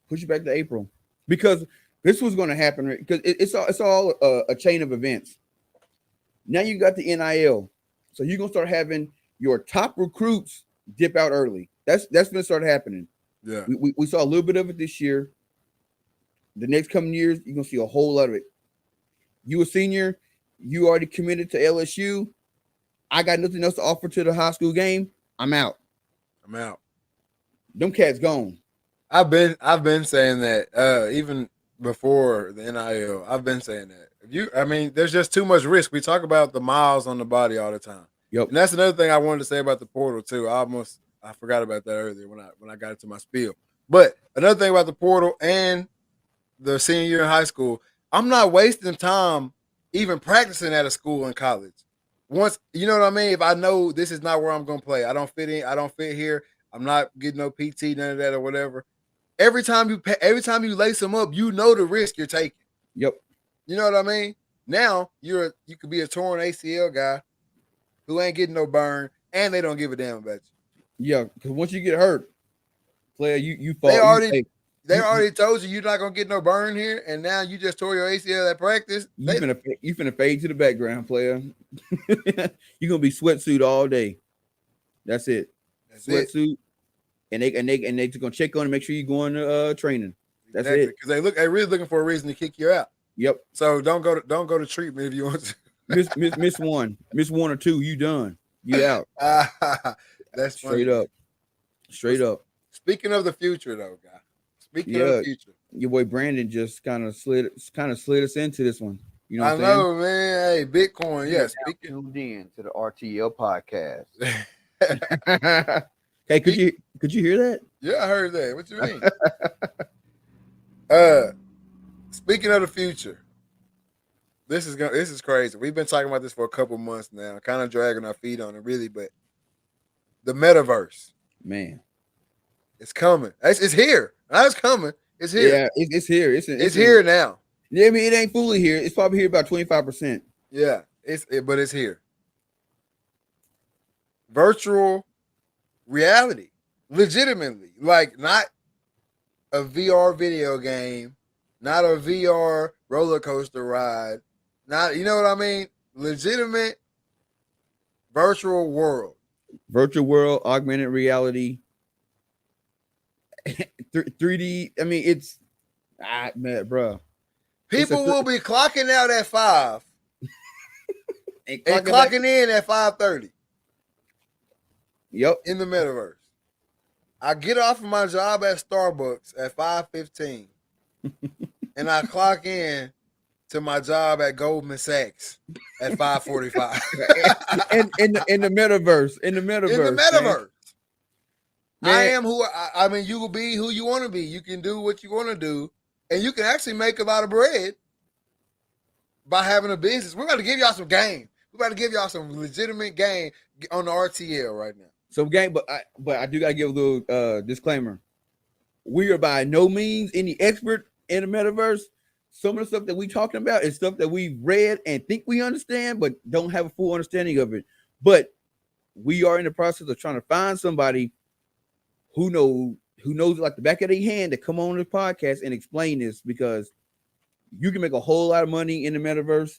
Push it back to April. Because this was gonna happen, right? Because it's all a chain of events. Now you got the NIL. So you're gonna start having your top recruits dip out early. That's gonna start happening. Yeah. We saw a little bit of it this year. The next coming years, you're gonna see a whole lot of it. You a senior, you already committed to LSU. I got nothing else to offer to the high school game. I'm out. Them cats gone. I've been saying that even before the NIL. I've been saying that. There's just too much risk. We talk about the miles on the body all the time. Yep. And that's another thing I wanted to say about the portal too. I forgot about that earlier when I got into my spiel. But another thing about the portal and the senior year in high school, I'm not wasting time even practicing at a school in college. Once, you know what I mean? If I know this is not where I'm going to play, I don't fit in, I don't fit here, I'm not getting no PT, none of that or whatever. Every time you lace them up, you know the risk you're taking. Yep. You know what I mean? Now you could be a torn ACL guy who ain't getting no burn, and they don't give a damn about you. Yeah, because once you get hurt, player, you fall. They already told you you're not gonna get no burn here, and now you just tore your ACL at practice. You finna fade to the background, player. You're gonna be sweatsuit all day. That's it. Sweatsuit, and they just gonna check on and make sure you're going to training. That's it. Because they're really looking for a reason to kick you out. Yep. So don't go to treatment if you want to. miss one or two, you done. You out. That's straight funny. Straight up. Speaking of the future, though, guy. Speaking of the future, your boy Brandon just kind of slid us into this one. You know what I know, man. Hey, Bitcoin. Yeah, speaking tuned in to the RTL podcast. Hey, could you hear that? Yeah, I heard that. What you mean? Speaking of the future, this is crazy. We've been talking about this for a couple months now, kind of dragging our feet on it, really. But the Metaverse, man, it's coming. It's here. It's coming. It's here. Yeah, it's here. It's here now. Yeah, I mean, it ain't fully here. It's probably here about 25%. Yeah, but it's here. Virtual reality, legitimately, like not a VR video game, not a VR roller coaster ride, not, you know what I mean? Legitimate virtual world, augmented reality, 3D. I mean, it's man, bro. People will be clocking out at 5 and clocking in at 5:30. Yep. In the Metaverse. I get off of my job at Starbucks at 5:15 and I clock in to my job at Goldman Sachs at 5:45. in the Metaverse. In the Metaverse. Man. I am you will be who you want to be. You can do what you want to do, and you can actually make a lot of bread by having a business. We're about to give y'all some game. We're about to give y'all some legitimate game on the RTL right now. Some game, but I do gotta give a little disclaimer. We are by no means any expert in the Metaverse. Some of the stuff that we talking about is stuff that we've read and think we understand, but don't have a full understanding of it. But we are in the process of trying to find somebody who knows like the back of their hand to come on the podcast and explain this, because you can make a whole lot of money in the Metaverse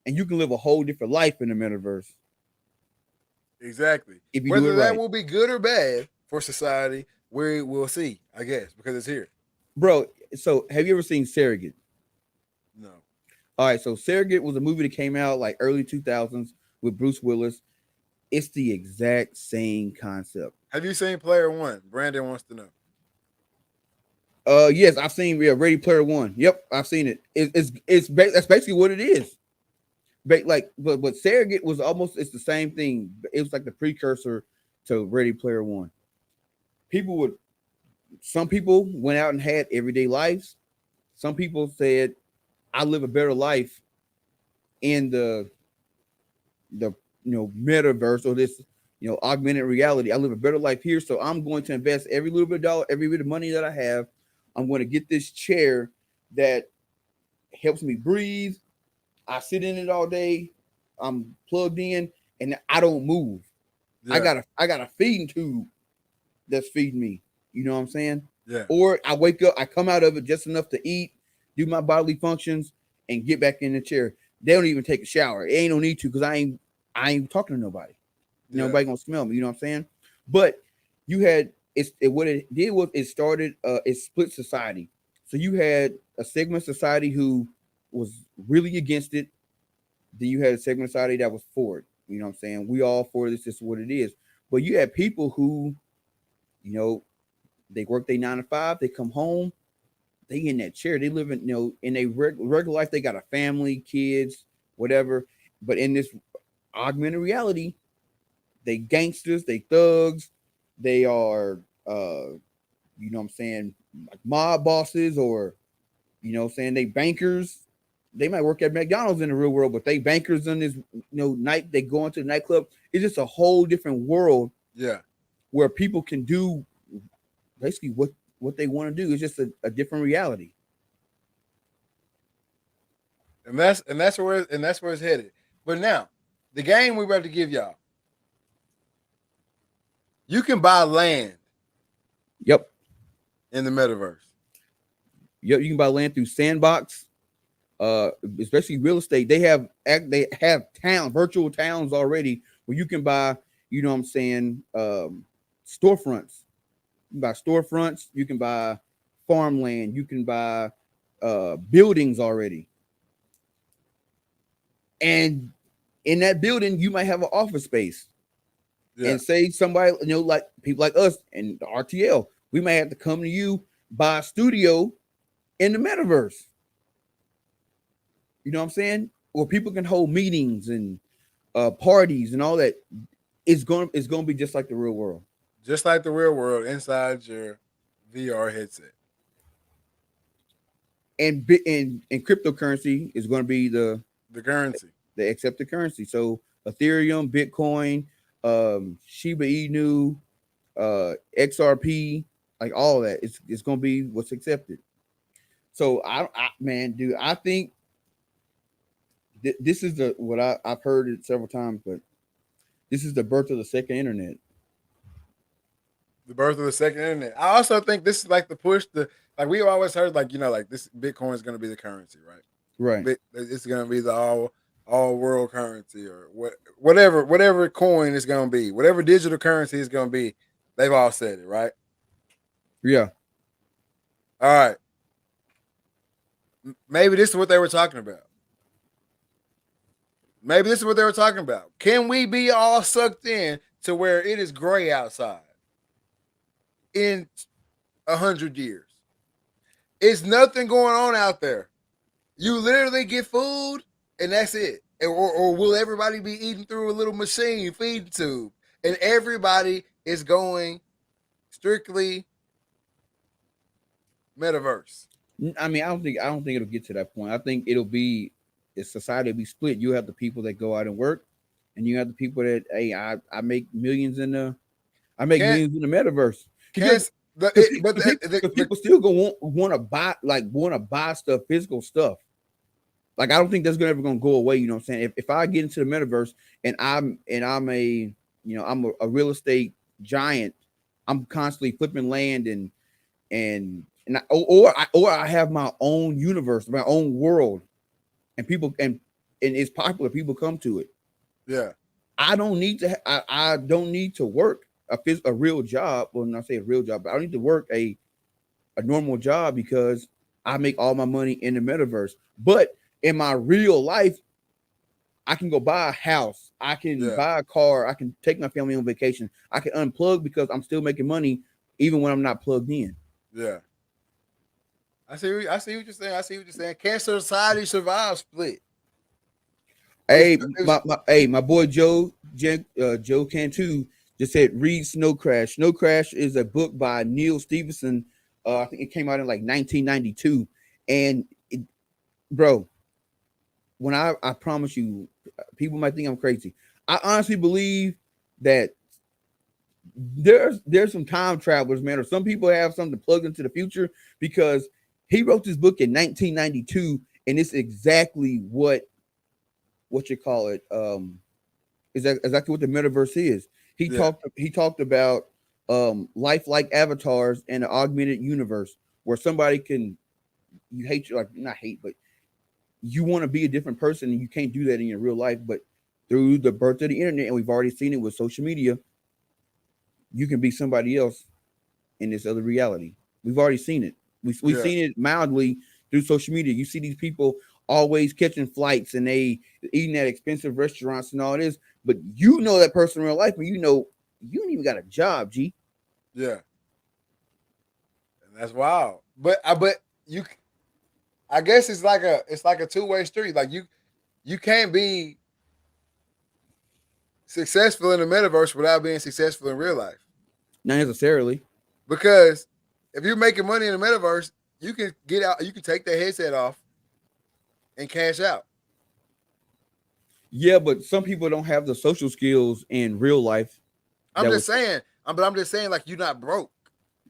and you can live a whole different life in the Metaverse. Exactly. If you Whether do it that right. will be good or bad for society, we will see, I guess, because it's here. Bro, so have you ever seen Surrogate? No. All right, so Surrogate was a movie that came out like early 2000s with Bruce Willis. It's the exact same concept. Have you seen Player One? Brandon wants to know. Yes, I've seen Ready Player One. Yep, I've seen it. That's basically what it is. But Surrogate was almost it's the same thing. It was like the precursor to Ready Player One. Some people went out and had everyday lives. Some people said, "I live a better life in the metaverse or this augmented reality. I live a better life here, so I'm going to invest every little bit of dollar, every bit of money that I have. I'm going to get this chair that helps me breathe. I sit in it all day. I'm plugged in, and I don't move. Yeah. I got a feeding tube that's feeding me. You know what I'm saying? Yeah. Or I wake up, I come out of it just enough to eat, do my bodily functions, and get back in the chair. They don't even take a shower. It ain't no need to because I ain't talking to nobody. Nobody gonna smell me. You know what I'm saying? But you had what it did was it started it split society. So you had a segment of society who was really against it. Then you had a segment of society that was for it. You know what I'm saying? We all for this. This is what it is. But you had people who, they work their 9 to 5. They come home. They in that chair. They live in in a regular life. They got a family, kids, whatever. But in this augmented reality, they gangsters, they thugs, they are what I'm saying, like mob bosses, or saying they bankers. They might work at McDonald's in the real world, but they bankers in this night. They go into the nightclub. It's just a whole different world. Yeah, where people can do basically what they want to do. It's just a different reality. And that's where it's headed. But now, the game we're about to give y'all, you can buy land. Yep. In the metaverse. Yep, you can buy land through Sandbox, especially real estate. They have virtual towns already where you can buy, storefronts. You can buy storefronts. You can buy farmland. You can buy buildings already. And in that building, you might have an office space. Yeah. And say somebody, like people like us and the RTL, we might have to come to you, buy a studio in the metaverse. You know what I'm saying? Where people can hold meetings and parties and all that. It's going to be just like the real world. Just like the real world inside your VR headset. And cryptocurrency is going to be the currency, the accepted currency. So Ethereum, Bitcoin, Shiba Inu, XRP, like all that, it's going to be what's accepted. So I think this is what I've heard it several times, but this is the birth of the second internet. The birth of the second internet. I also think this is like the push. Like we always heard, like this Bitcoin is going to be the currency, right? Right. It's going to be the all world currency, or whatever coin is going to be, whatever digital currency is going to be. They've all said it, right? Yeah. All right. Maybe this is what they were talking about. Can we be all sucked in to where it is gray outside in 100 years? It's nothing going on out there. You literally get food and that's it. Or will everybody be eating through a little machine feeding tube, and everybody is going strictly metaverse? I mean, I don't think it'll get to that point. I think society will be split. You have the people that go out and work, and you have the people that, hey, I make millions in the metaverse. People still want to buy stuff, physical stuff. Like, I don't think that's ever going to go away. You know what I'm saying? If I get into the metaverse and I'm a real estate giant, I'm constantly flipping land or I have my own universe, my own world, and people and it's popular. People come to it. Yeah, I don't need to work a real job. Well, not say a real job, but I don't need to work a normal job because I make all my money in the metaverse. But in my real life, I can go buy a house. I can buy a car. I can take my family on vacation. I can unplug because I'm still making money even when I'm not plugged in. Yeah. I see what you're saying. I see what you're saying. Can society survive split? Hey, my boy Joe Cantu just said read Snow Crash. Snow Crash is a book by Neil Stephenson. I think it came out in like 1992. And bro, when I promise you, people might think I'm crazy. I honestly believe that there's some time travelers, man, or some people have something plugged into the future, because he wrote this book in 1992, and it's exactly what you call it. Is that exactly what the metaverse is? He talked about lifelike avatars and an augmented universe where somebody can, you hate, like not hate, but you want to be a different person, and you can't do that in your real life. But through the birth of the internet, and we've already seen it with social media, you can be somebody else in this other reality. We've already seen it. We've seen it mildly through social media. You see these people always catching flights and they eating at expensive restaurants and all this, but you know that person in real life, and you know you don't even got a job, G. Yeah, and that's wild. But you, I guess it's like a two-way street. Like you can't be successful in the metaverse without being successful in real life. Not necessarily, because if you're making money in the metaverse, you can get out. You can take the headset off and cash out. Yeah, but some people don't have the social skills in real life. I'm just saying, like, you're not broke.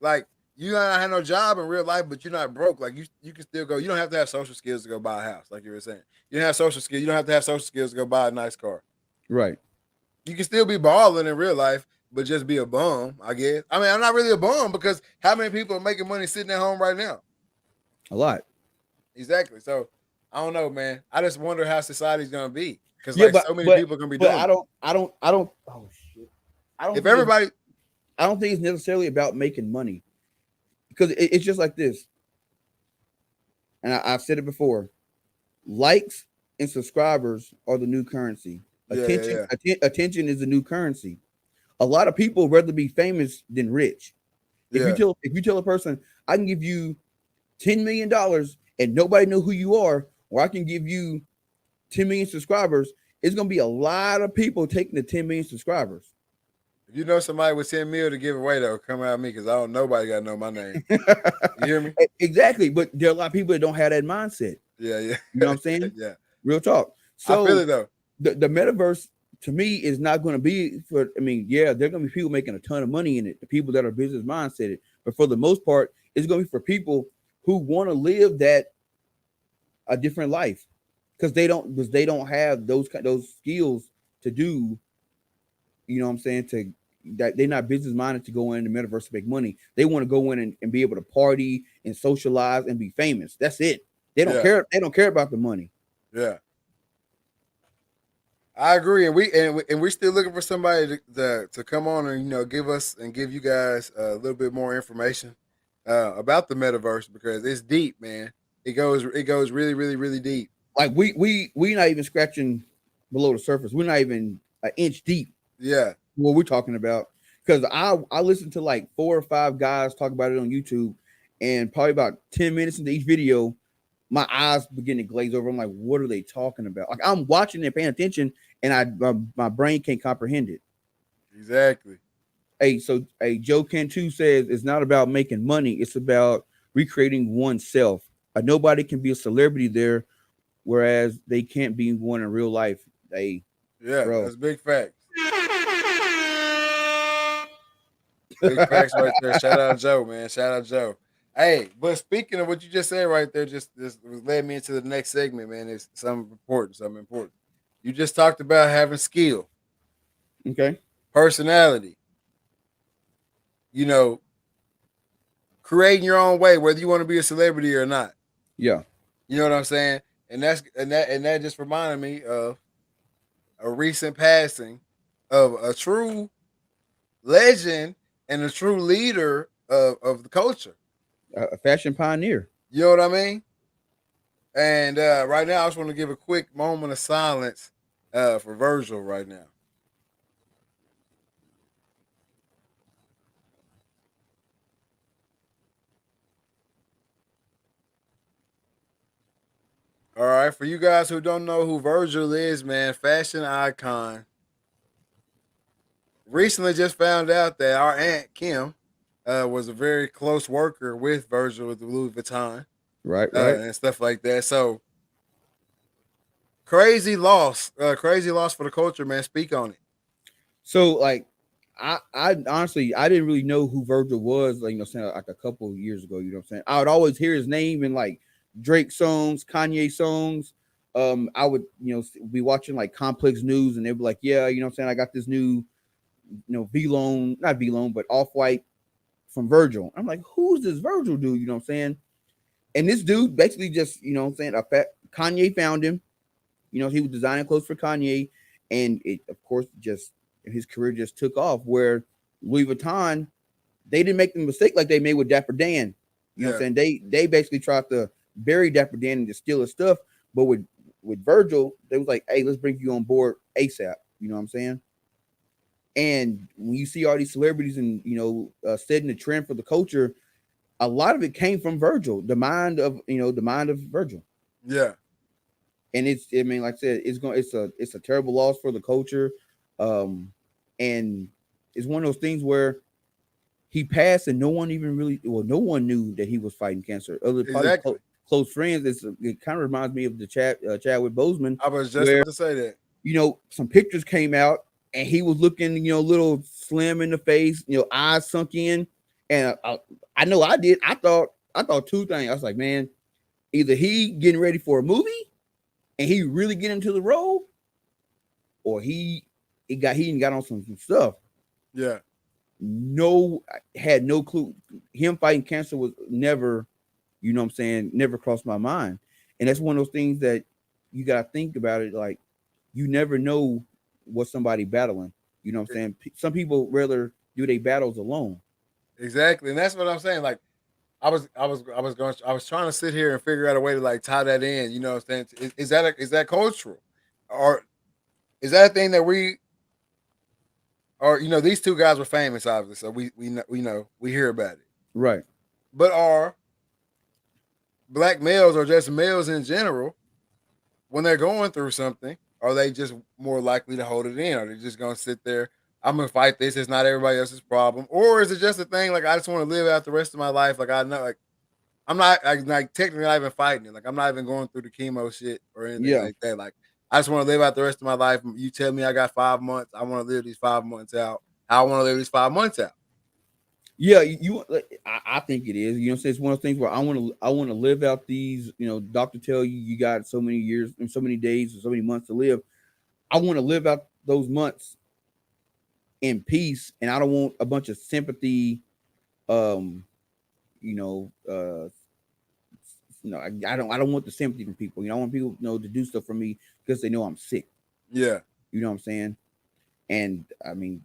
Like, you don't have no job in real life, but you're not broke. Like, you can still go. You don't have to have social skills to go buy a house, like you were saying. You don't have social skills. You don't have to have social skills to go buy a nice car. Right. You can still be balling in real life, but just be a bum, I guess. I mean, I'm not really a bum, because how many people are making money sitting at home right now? A lot. Exactly. So I don't know, man. I just wonder how society's gonna be, because so many people are gonna be doing. I don't. Oh shit. I don't think it's necessarily about making money, because it's just like this. And I've said it before. Likes and subscribers are the new currency. Attention is the new currency. A lot of people rather be famous than rich. If you tell a person, I can give you $10 million and nobody know who you are, or I can give you 10 million subscribers, it's gonna be a lot of people taking the 10 million subscribers. If you know somebody with 10 mil to give away, though, come at me, because nobody gotta know my name. You hear me? Exactly, but there are a lot of people that don't have that mindset. Yeah. You know what I'm saying? Yeah. Real talk. So I feel it though. The metaverse, to me, is not going to be for. I mean, yeah, there are going to be people making a ton of money in it. The people that are business mindset, but for the most part, it's going to be for people who want to live a different life, because they don't have those skills to do. You know what I'm saying? That they're not business minded to go in the metaverse to make money. They want to go in and be able to party and socialize and be famous. That's it. They don't care. They don't care about the money. Yeah. I agree, and we're still looking for somebody to come on and give us and give you guys a little bit more information about the metaverse, because it's deep, man. It goes really, really, really deep. Like we not even scratching below the surface. We're not even an inch deep. Yeah, what we're talking about, because I listened to like 4 or 5 guys talk about it on YouTube, and probably about 10 minutes into each video, my eyes begin to glaze over. I'm like, what are they talking about? Like, I'm watching and paying attention, and my brain can't comprehend it. Exactly. Hey, Joe Cantu says it's not about making money. It's about recreating oneself. Nobody can be a celebrity there, whereas they can't be one in real life. Bro. That's big facts. Big facts right there. Shout out Joe, man. Shout out Joe. Hey, but speaking of what you just said right there, just led me into the next segment, man. It's something important. You just talked about having skill. Okay. Personality. Creating your own way, whether you want to be a celebrity or not. Yeah. You know what I'm saying? And that just reminded me of a recent passing of a true legend and a true leader of the culture. A fashion pioneer. You know what I mean? And right now, I just want to give a quick moment of silence for Virgil right now. All right, for you guys who don't know who Virgil is, man, fashion icon. Recently, just found out that our aunt Kim was a very close worker with Virgil with Louis Vuitton Right. and stuff like that. So crazy loss for the culture, man. Speak on it. So like, I honestly I didn't really know who Virgil was, like, saying, like a couple of years ago. You know what I'm saying? I would always hear his name in like Drake songs, Kanye songs. I would be watching like Complex News, and they'd be like, yeah, you know what I'm saying, I got this new V-Loan, not V-Loan, but Off-White from Virgil. I'm like, who's this Virgil dude? You know what I'm saying? And this dude basically just, you know what I'm saying, Kanye found him. He was designing clothes for Kanye, and it, of course, just his career just took off. Where Louis Vuitton, they didn't make the mistake like they made with Dapper Dan. You know what I'm saying? They basically tried to bury Dapper Dan and to steal his stuff. But with Virgil, they was like, hey, let's bring you on board ASAP. You know what I'm saying? And when you see all these celebrities and setting the trend for the culture, a lot of it came from Virgil, the mind of Virgil. Yeah. And like I said, it's a terrible loss for the culture. And it's one of those things where he passed and no one knew that he was fighting cancer. Other probably close friends. It kind of reminds me of the Chadwick Boseman. I was just about to say that. Some pictures came out and he was looking, a little slim in the face, eyes sunk in. And I know I did. I thought two things. I was like, man, either he getting ready for a movie and he really get into the role, or he got on some stuff. Yeah. Had no clue. Him fighting cancer was never, never crossed my mind. And that's one of those things that you got to think about it. Like, you never know what somebody battling. You know what I'm saying? Some people rather do their battles alone. Exactly. And that's what I'm saying. Like, I was trying to sit here and figure out a way to like tie that in. You know what I'm saying? Is that cultural, or is that a thing that we, or these two guys were famous, obviously, so we hear about it, right? But are black males or just males in general, when they're going through something, are they just more likely to hold it in? Are they just gonna sit there? I'm gonna fight this. It's not everybody else's problem, or is it just a thing? Like, I just want to live out the rest of my life. Like, I know, like, I'm not like technically not even fighting it. Like, I'm not even going through the chemo shit or anything like that. Like, I just want to live out the rest of my life. You tell me I got 5 months. I want to live these 5 months out. I want to live these 5 months out. Yeah, I think it is. It's one of those things where I want to live out these. Doctor tell you got so many years and so many days and so many months to live. I want to live out those months in peace, and I don't want a bunch of sympathy. I don't want the sympathy from people. I want people to do stuff for me because they know I'm sick. Yeah, you know what I'm saying. And I mean,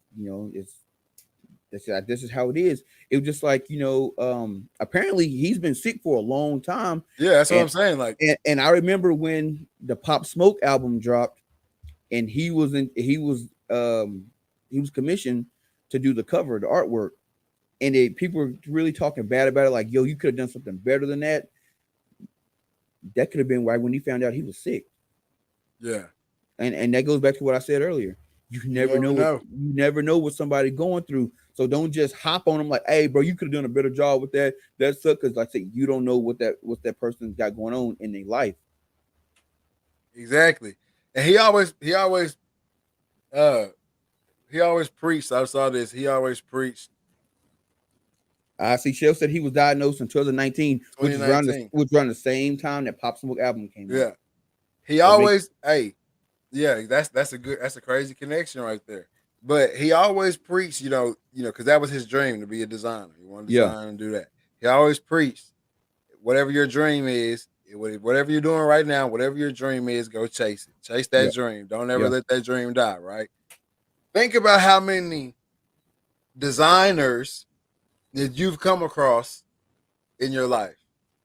this is how it is. It was just like apparently he's been sick for a long time. Yeah, that's what I'm saying. Like, and I remember when the Pop Smoke album dropped, and he was commissioned to do the cover, the artwork, and people were really talking bad about it. Like, yo, you could have done something better than that. That could have been why when he found out he was sick. Yeah, and that goes back to what I said earlier. You never know what somebody's going through. So don't just hop on them like, hey, bro, you could have done a better job with that. That sucks, because like I said, you don't know what that person's got going on in their life. Exactly. And he always preached. I saw this. He always preached. I see. Shell said he was diagnosed in 2019, which is around the same time that Pop Smoke album came out. Yeah, he always. That's a crazy connection right there. But he always preached, because that was his dream, to be a designer. He wanted to design and do that. He always preached, whatever your dream is, whatever you're doing right now, whatever your dream is, go chase it. Chase that dream. Don't ever let that dream die. Right. Think about how many designers that you've come across in your life,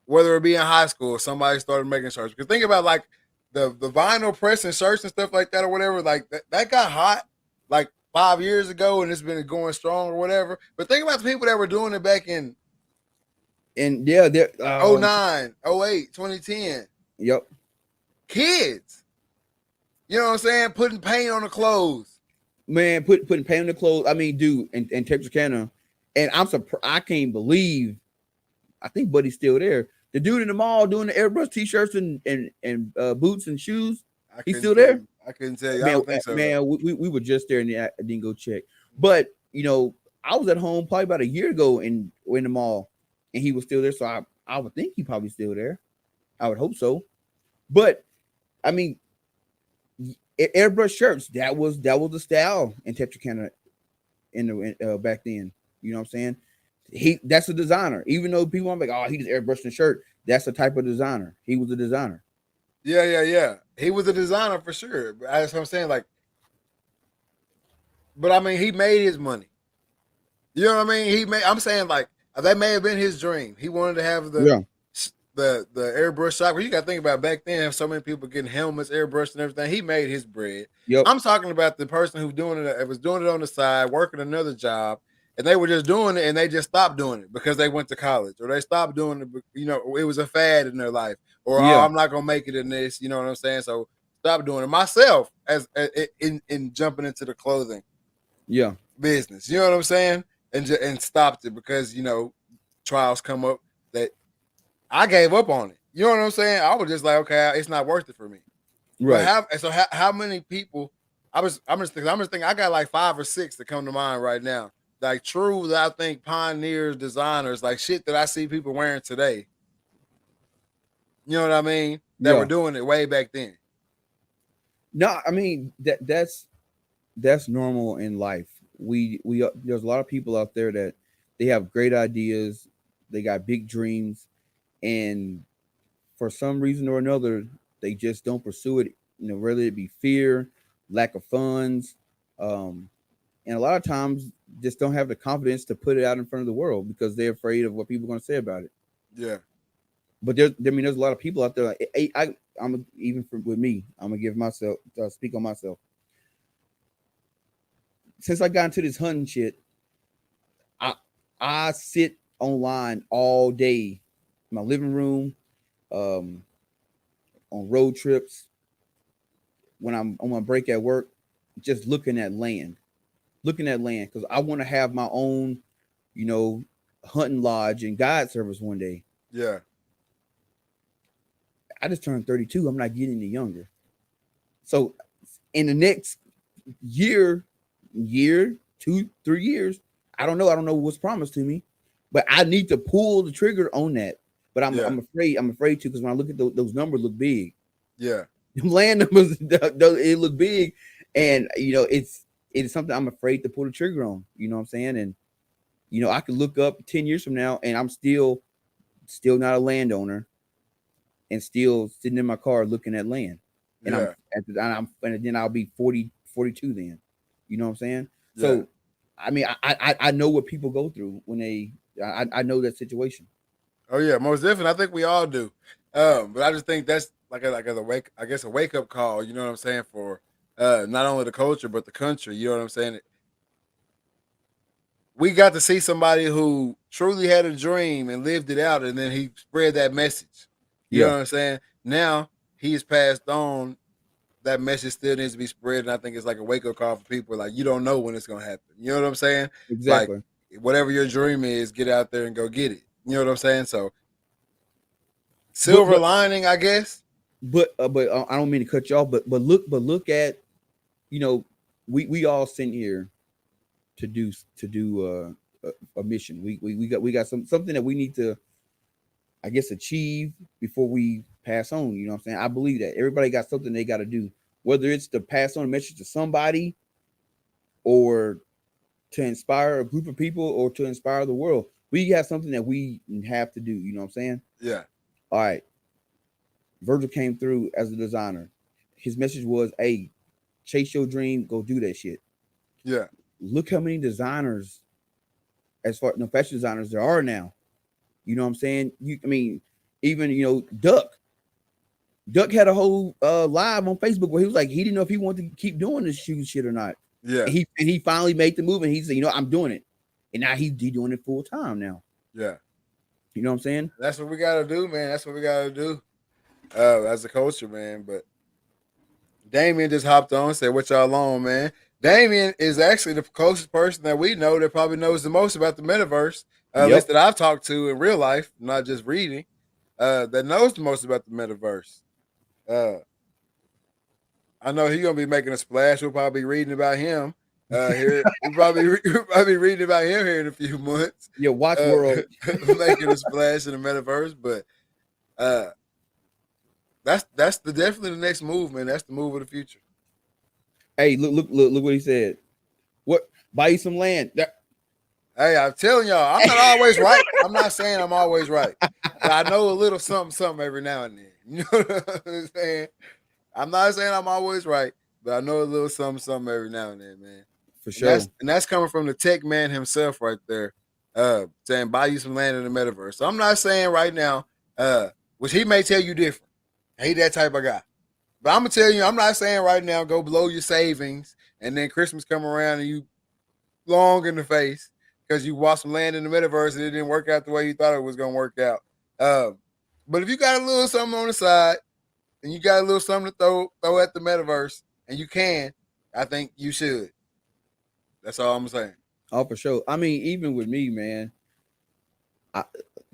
whether it be in high school or somebody started making shirts. Because think about like the vinyl pressing shirts and stuff like that or whatever, like that got hot like 5 years ago and it's been going strong or whatever. But think about the people that were doing it back in 09, 08, 2010. Yep. kids. You know what I'm saying? Putting paint on the clothes. Man, putting paint on the clothes. I mean, dude, in Texarkana, and I'm surprised. I can't believe. I think Buddy's still there. The dude in the mall doing the airbrush t-shirts and boots and shoes. He's still there. I couldn't tell you. Man, I don't think so. Man, we were just there and I didn't go check. But you know, I was at home probably about a year ago in the mall, and he was still there. So I would think he probably still there. I would hope so. But I mean, airbrush shirts, that was the style in Texarkana in the back then. You know what I'm saying? That's a designer. Even though people are like, oh, he just airbrushed the shirt. That's the type of designer. He was a designer. Yeah. He was a designer for sure. But that's what I'm saying. Like, but I mean, he made his money. You know what I mean? I'm saying like that may have been his dream. He wanted to have the airbrush shop. Well, you got to think about back then, so many people getting helmets, airbrushed, and everything. He made his bread. Yep. I'm talking about the person who was doing it on the side, working another job, and they were just doing it, and they just stopped doing it because they went to college, or they stopped doing it. You know, it was a fad in their life, or oh, I'm not gonna make it in this. You know what I'm saying? So stop doing it. Myself, as in jumping into the clothing, business. You know what I'm saying? And stopped it because you know trials come up that I gave up on it. You know what I'm saying? I was just like, okay, it's not worth it for me. Right. How many people? I'm just thinking. I got like 5 or 6 that come to mind right now. Like true, that I think pioneers, designers, like shit that I see people wearing today. You know what I mean? That were doing it way back then. No, I mean that's normal in life. There's a lot of people out there that they have great ideas, they got big dreams, and for some reason or another, they just don't pursue it. You know, whether it be fear, lack of funds, and a lot of times just don't have the confidence to put it out in front of the world because they're afraid of what people are going to say about it. Yeah. But there's a lot of people out there. Like, with me, I'm gonna give myself speak on myself. Since I got into this hunting shit, I sit online all day in my living room, on road trips, when I'm on my break at work, just looking at land because I want to have my own, you know, hunting lodge and guide service one day. Yeah. I just turned 32. I'm not getting any younger. So in the next year, 2, 3 years, I don't know what's promised to me, but I need to pull the trigger on that. But I'm afraid to, because when I look at those numbers, look big. Yeah. Land numbers, it look big, and you know it's something I'm afraid to pull the trigger on. You know what I'm saying? And you know I could look up 10 years from now, and I'm still not a landowner, and still sitting in my car looking at land. And and then I'll be 40, 42 then. You know what I'm saying? Yeah. So, I mean, I know what people go through when I know that situation. Oh yeah, most definitely. I think we all do. But I just think that's like a wake up call. You know what I'm saying, for not only the culture but the country. You know what I'm saying? We got to see somebody who truly had a dream and lived it out, and then he spread that message. You know what I'm saying? Now he's passed on. That message still needs to be spread, and I think it's like a wake up call for people. Like, you don't know when it's gonna happen. You know what I'm saying? Exactly. Like, whatever your dream is, get out there and go get it. You know what I'm saying? So, silver lining, I guess. But I don't mean to cut you off. But look at, you know, we all sent here to do a mission. We got something that we need to, I guess, achieve before we pass on. You know what I'm saying? I believe that everybody got something they got to do, whether it's to pass on a message to somebody, or to inspire a group of people, or to inspire the world. We have something that we have to do. You know what I'm saying? Yeah. All right. Virgil came through as a designer. His message was, hey, chase your dream, go do that shit. Yeah. Look how many designers, as far as fashion designers, there are now. You know what I'm saying? Even, you know, Duck had a whole live on Facebook where he was like, he didn't know if he wanted to keep doing this shoe shit or not. Yeah. And he finally made the move, and he said, you know, I'm doing it. And now he's doing it full time now. Yeah. You know what I'm saying? That's what we got to do, man. That's what we got to do. as a culture, man. But Damien just hopped on, said, "What y'all on, man?" Damien is actually the closest person that we know that probably knows the most about the metaverse, at least that I've talked to in real life, not just reading. That knows the most about the metaverse. I know he's gonna be making a splash. We'll probably be reading about him here. We'll probably reading about him here in a few months. Yeah, watch world making a splash in the metaverse, but that's definitely the next move, man. That's the move of the future. Hey, look what he said. What? Buy you some land. Hey, I'm telling y'all, I'm not always right. I'm not saying I'm always right, but I know a little something every now and then. You know what I'm saying? I'm not saying I'm always right, but I know a little something every now and then, man. For sure. And that's coming from the tech man himself right there, saying buy you some land in the metaverse. So I'm not saying right now, which he may tell you different. He that type of guy. But I'm gonna tell you, I'm not saying right now go blow your savings and then Christmas come around and you long in the face because you bought some land in the metaverse and it didn't work out the way you thought it was gonna work out. But if you got a little something on the side and you got a little something to throw at the metaverse and you can, I think you should. That's all I'm saying. Oh, for sure. I mean, even with me, man.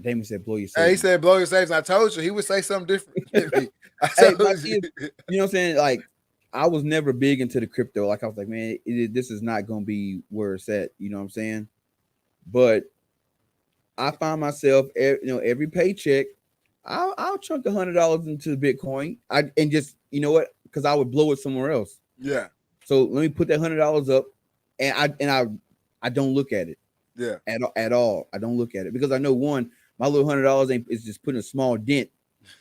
Damon said blow your savings. Hey, he said blow your savings. I told you he would say something different. Hey, you know what I'm saying? Like, I was never big into the crypto. Like, I was like, man, this is not gonna be where it's at. You know what I'm saying? But I find myself, every paycheck, I'll chunk $100 into Bitcoin. And just, you know what? Because I would blow it somewhere else. Yeah. So let me put that $100 up, and I don't look at it. Yeah. At all. I don't look at it because I know my little $100 is just putting a small dent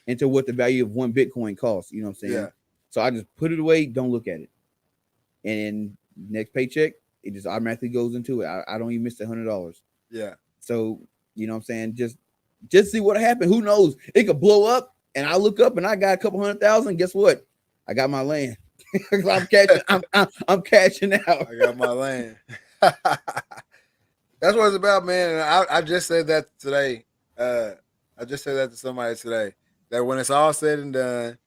into what the value of one Bitcoin costs. You know what I'm saying? Yeah. So I just put it away, don't look at it. And next paycheck, it just automatically goes into it. I don't even miss the $100. Yeah. So, you know what I'm saying? Just see what happened. Who knows? It could blow up and I look up and I got a couple 100,000. Guess what? I got my land. I'm cashing out. I got my land. That's what it's about, man. And I just said that today. I just said that to somebody today. That when it's all said and done,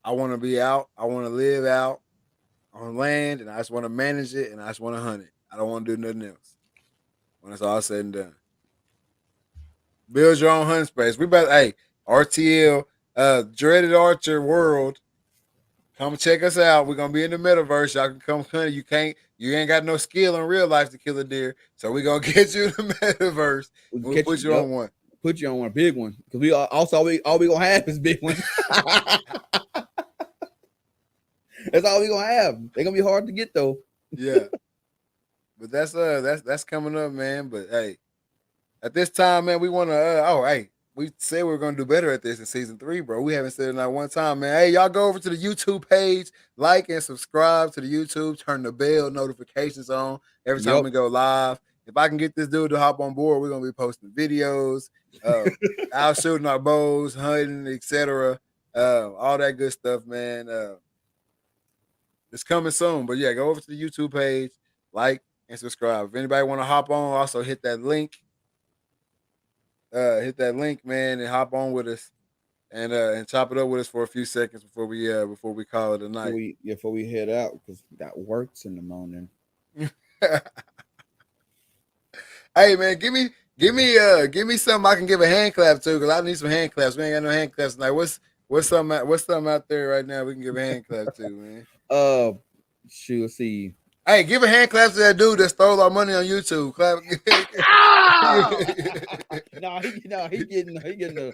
I want to be out. I want to live out on land, and I just want to manage it, and I just want to hunt it. I don't want to do nothing else. When it's all said and done, build your own hunting space. We better, hey, RTL, Dreaded Archer World. Come check us out. We're gonna be in the metaverse. Y'all can come hunt. You ain't got no skill in real life to kill a deer. So we're gonna get you in the metaverse. We'll put you on one. Put you on one, big one. Because we all we gonna have is big ones. That's all we gonna have. They're gonna be hard to get though. Yeah. But that's coming up, man. But hey, at this time, man, we wanna we said we were gonna do better at this in season 3, bro. We haven't said it not one time, man. Hey, y'all go over to the YouTube page, like and subscribe to the YouTube, turn the bell notifications on every time we go live. If I can get this dude to hop on board, we're gonna be posting videos, out shooting our bows, hunting, etc. All that good stuff, man. It's coming soon. But yeah, go over to the YouTube page, like and subscribe. If anybody want to hop on, also hit that link. Man, and hop on with us and chop it up with us for a few seconds before we call it a night. Before we head out, because that works in the morning. Hey man, give me something I can give a hand clap to, because I need some hand claps. We ain't got no hand claps tonight. What's something out there right now we can give a hand clap to, man? Shoot, let's see. Hey, give a hand clap to that dude that stole our money on YouTube. Clap. He getting the.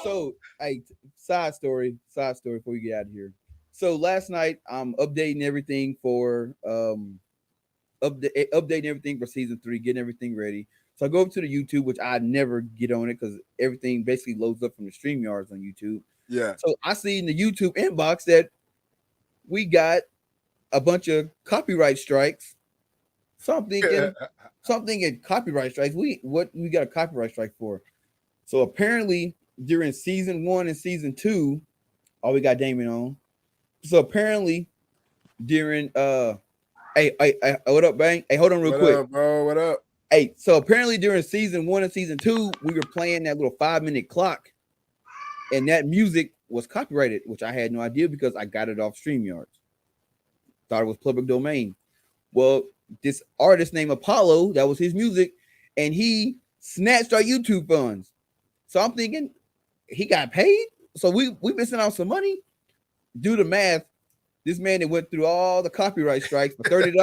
So, hey, side story before we get out of here. So last night, I'm updating everything for updating everything for season 3, getting everything ready. So I go over to the YouTube, which I never get on it because everything basically loads up from the StreamYards on YouTube. Yeah. So I see in the YouTube inbox that we got a bunch of copyright strikes. Something in copyright strikes. We got a copyright strike for? So apparently during season 1 and season 2, we got Damien on. So apparently during hey, what up, Bang? Hey, hold on real quick. Up, bro? What up? Hey, so apparently during season 1 and season 2, we were playing that little 5-minute clock, and that music was copyrighted, which I had no idea because I got it off StreamYard. Thought it was public domain. Well, this artist named Apollo, that was his music, and he snatched our YouTube funds. So I'm thinking he got paid. So we missing out some money. Do the math. This man that went through all the copyright strikes for $30.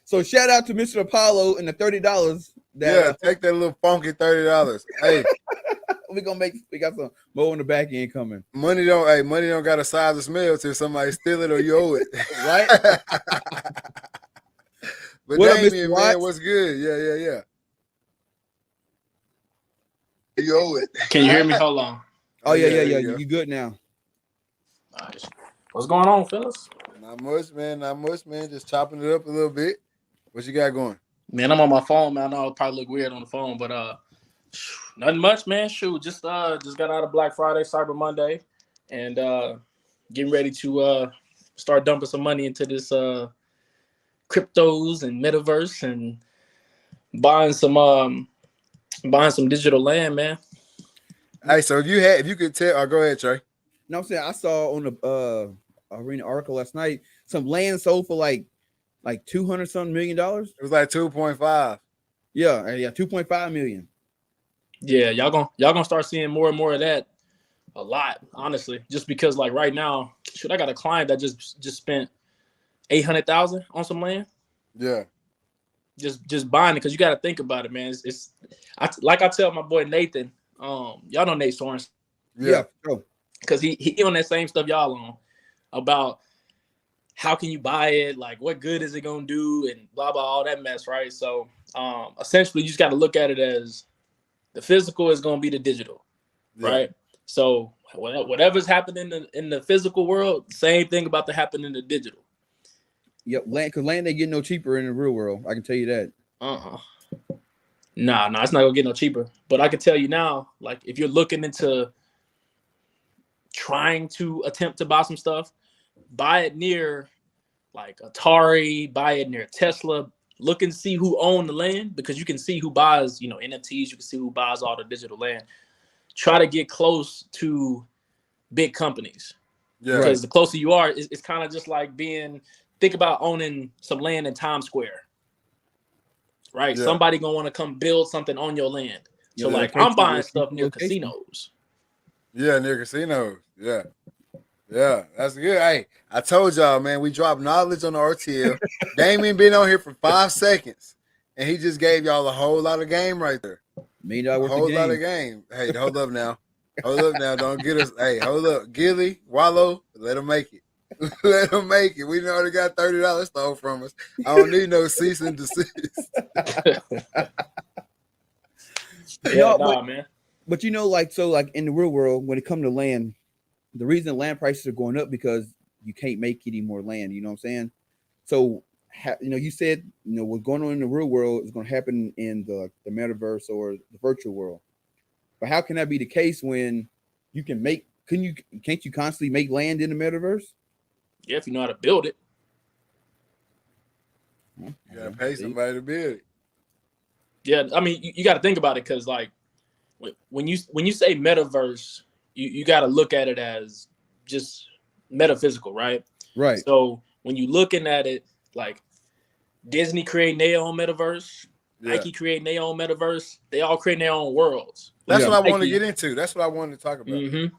So shout out to Mr. Apollo and the $30. Take that little funky $30. Hey, we got some more on the back end coming. money don't got a size of smell till somebody steal it or you owe it. Right? But What up, Damien, Mr. man, Watts? what's good? Yeah. You owe it. Can you hear me? Hold on. Oh yeah. there you go. You good now? Nice. What's going on, fellas? Not much, man. Just chopping it up a little bit. What you got going? Man, I'm on my phone, man. I know it probably look weird on the phone, but nothing much, man. Shoot, just got out of Black Friday, Cyber Monday, and getting ready to start dumping some money into this cryptos and metaverse and buying some digital land, man. Hey, so if you could tell, go ahead, Trey. No, I'm saying I saw on the Arena article last night some land sold for like $200 something million. It was like 2.5. Yeah, 2.5 million. Yeah, y'all gonna start seeing more and more of that a lot, honestly. Just because like right now, I got a client that just spent $800,000 on some land. Yeah. Just buying it because you got to think about it, man. Like I tell my boy Nathan, y'all know Nate Sorensen. Yeah. Sure. Because he on that same stuff y'all on about how can you buy it, like what good is it gonna do, and blah blah all that mess, right? So essentially, you just got to look at it as the physical is gonna be the digital, right? So whatever's happening in the physical world, same thing about to happen in the digital. Yep, because land ain't getting no cheaper in the real world. I can tell you that. Nah, it's not gonna get no cheaper. But I can tell you now, like if you're looking into trying to attempt to buy some stuff, buy it near like Atari, buy it near Tesla. Look and see who own the land because you can see who buys, NFTs. You can see who buys all the digital land. Try to get close to big companies. Yeah. Because the closer you are, it's kind of just like think about owning some land in Times Square. Right? Yeah. Somebody gonna want to come build something on your land. So like I'm buying stuff near casinos. Yeah, near casinos. Yeah. Yeah, that's good. Hey, I told y'all, man, we dropped knowledge on the RTL. Damien been on here for 5 seconds, and he just gave y'all a whole lot of game right there. A whole lot of game. Hey, hold up now. Don't get us. Hey, hold up. Gilly, Wallow, let him make it. Let him make it. We already got $30 stole from us. I don't need no cease and desist. Man. But like in the real world, when it comes to land, the reason land prices are going up because you can't make any more land. You know what I'm saying? So, you said, what's going on in the real world is going to happen in the metaverse or the virtual world. But how can that be the case when you can can't you constantly make land in the metaverse? Yeah, if you know how to build it. You got to pay somebody to build it. Yeah, I mean, you got to think about it because, like, when you say metaverse, you got to look at it as just metaphysical, right? Right. So when you looking at it, like Disney creating their own metaverse, Nike creating their own metaverse, they all creating their own worlds. That's what I want to get into. That's what I wanted to talk about. Mm-hmm.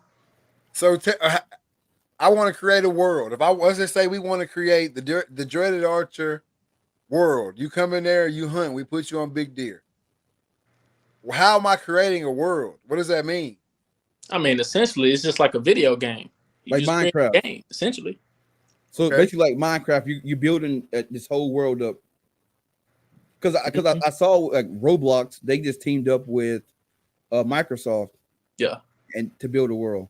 So I want to create a world. If I was to say we want to create the Dreaded Archer world, you come in there, you hunt, we put you on big deer. How am I creating a world? What does that mean? I mean, essentially, it's just like a video game. You like Minecraft. Game, essentially. So basically, like Minecraft, you're building this whole world up. Because I saw like Roblox, they just teamed up with Microsoft. Yeah. And to build a world.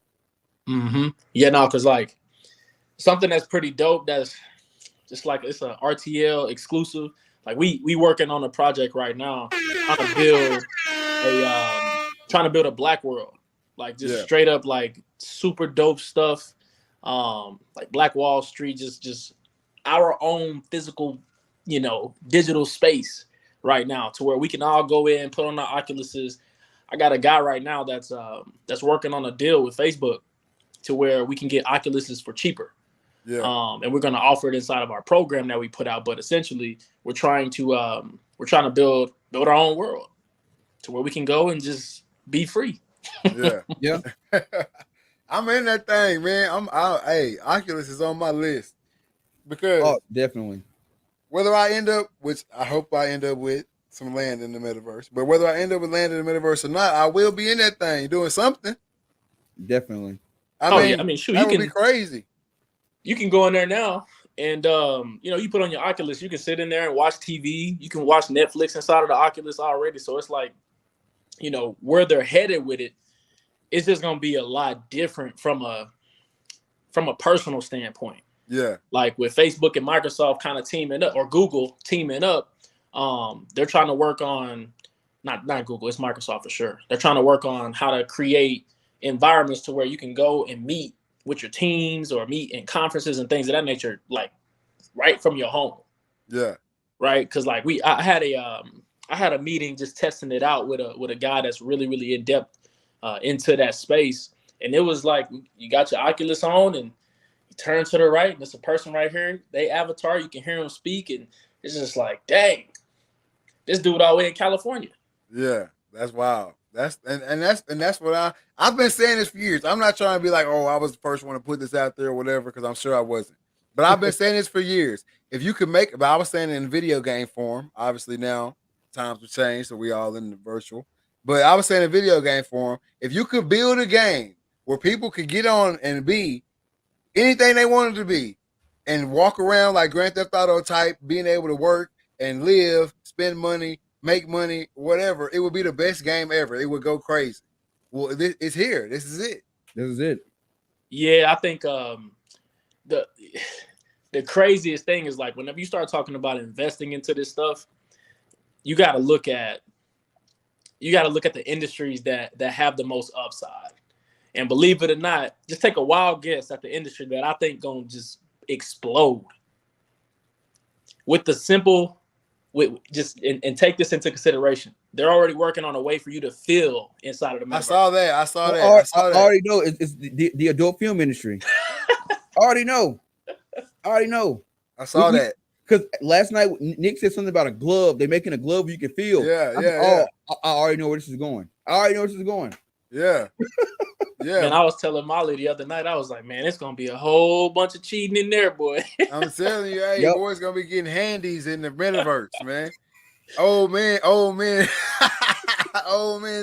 Mm-hmm. Yeah, no, because like something that's pretty dope. That's just like it's a RTL exclusive. Like we working on a project right now, trying to build a black world. Like just straight up like super dope stuff. Like Black Wall Street, just our own physical, digital space right now, to where we can all go in, put on our Oculuses. I got a guy right now that's working on a deal with Facebook to where we can get Oculuses for cheaper. Yeah. And we're going to offer it inside of our program that we put out. But essentially, we're trying to build our own world to where we can go and just be free. Yeah. Yeah. I'm in that thing, man. Hey, Oculus is on my list because Definitely. whether I end up, which I hope I end up with some land in the metaverse, but whether I end up with land in the metaverse or not, I will be in that thing doing something. Definitely. I mean, shoot, that would be crazy. You can go in there now and, you put on your Oculus, you can sit in there and watch TV. You can watch Netflix inside of the Oculus already. So it's like, where they're headed with it, it's just going to be a lot different from a personal standpoint. Yeah. Like with Facebook and Microsoft kind of teaming up, or Google teaming up, they're trying to work on, not Google, it's Microsoft for sure. They're trying to work on how to create environments to where you can go and meet with your teams or meet in conferences and things of that nature, like right from your home. Yeah. Right. Cause like I had a meeting just testing it out with a guy that's really, really in depth into that space. And it was like, you got your Oculus on and you turn to the right and there's a person right here, they avatar, you can hear them speak. And it's just like, dang, this dude all the way in California. Yeah. That's wild. That's what I've been saying this for years. I'm not trying to be like, oh, I was the first one to put this out there or whatever, because I'm sure I wasn't. But I've been saying this for years. If you could but I was saying it in video game form. Obviously now times have changed, so we all in the virtual. But I was saying in video game form, if you could build a game where people could get on and be anything they wanted to be and walk around like Grand Theft Auto type, being able to work and live, spend money, make money, whatever, it would be the best game ever. It would go crazy. Well, it's here. This is it. This is it. Yeah, I think the craziest thing is like whenever you start talking about investing into this stuff, you got to look at the industries that have the most upside. And believe it or not, just take a wild guess at the industry that I think gonna just explode. With the simple. And take this into consideration. They're already working on a way for you to feel inside of the metaverse. I saw that. I already know it's the adult film industry. I already know. I saw that. Because last night Nick said something about a glove. They're making a glove you can feel. Yeah. I already know where this is going. Yeah. Yeah. And I was telling Molly the other night, I was like, man, it's gonna be a whole bunch of cheating in there, boy. I'm telling you, hey, your boy's gonna be getting handies in the metaverse, man. Old man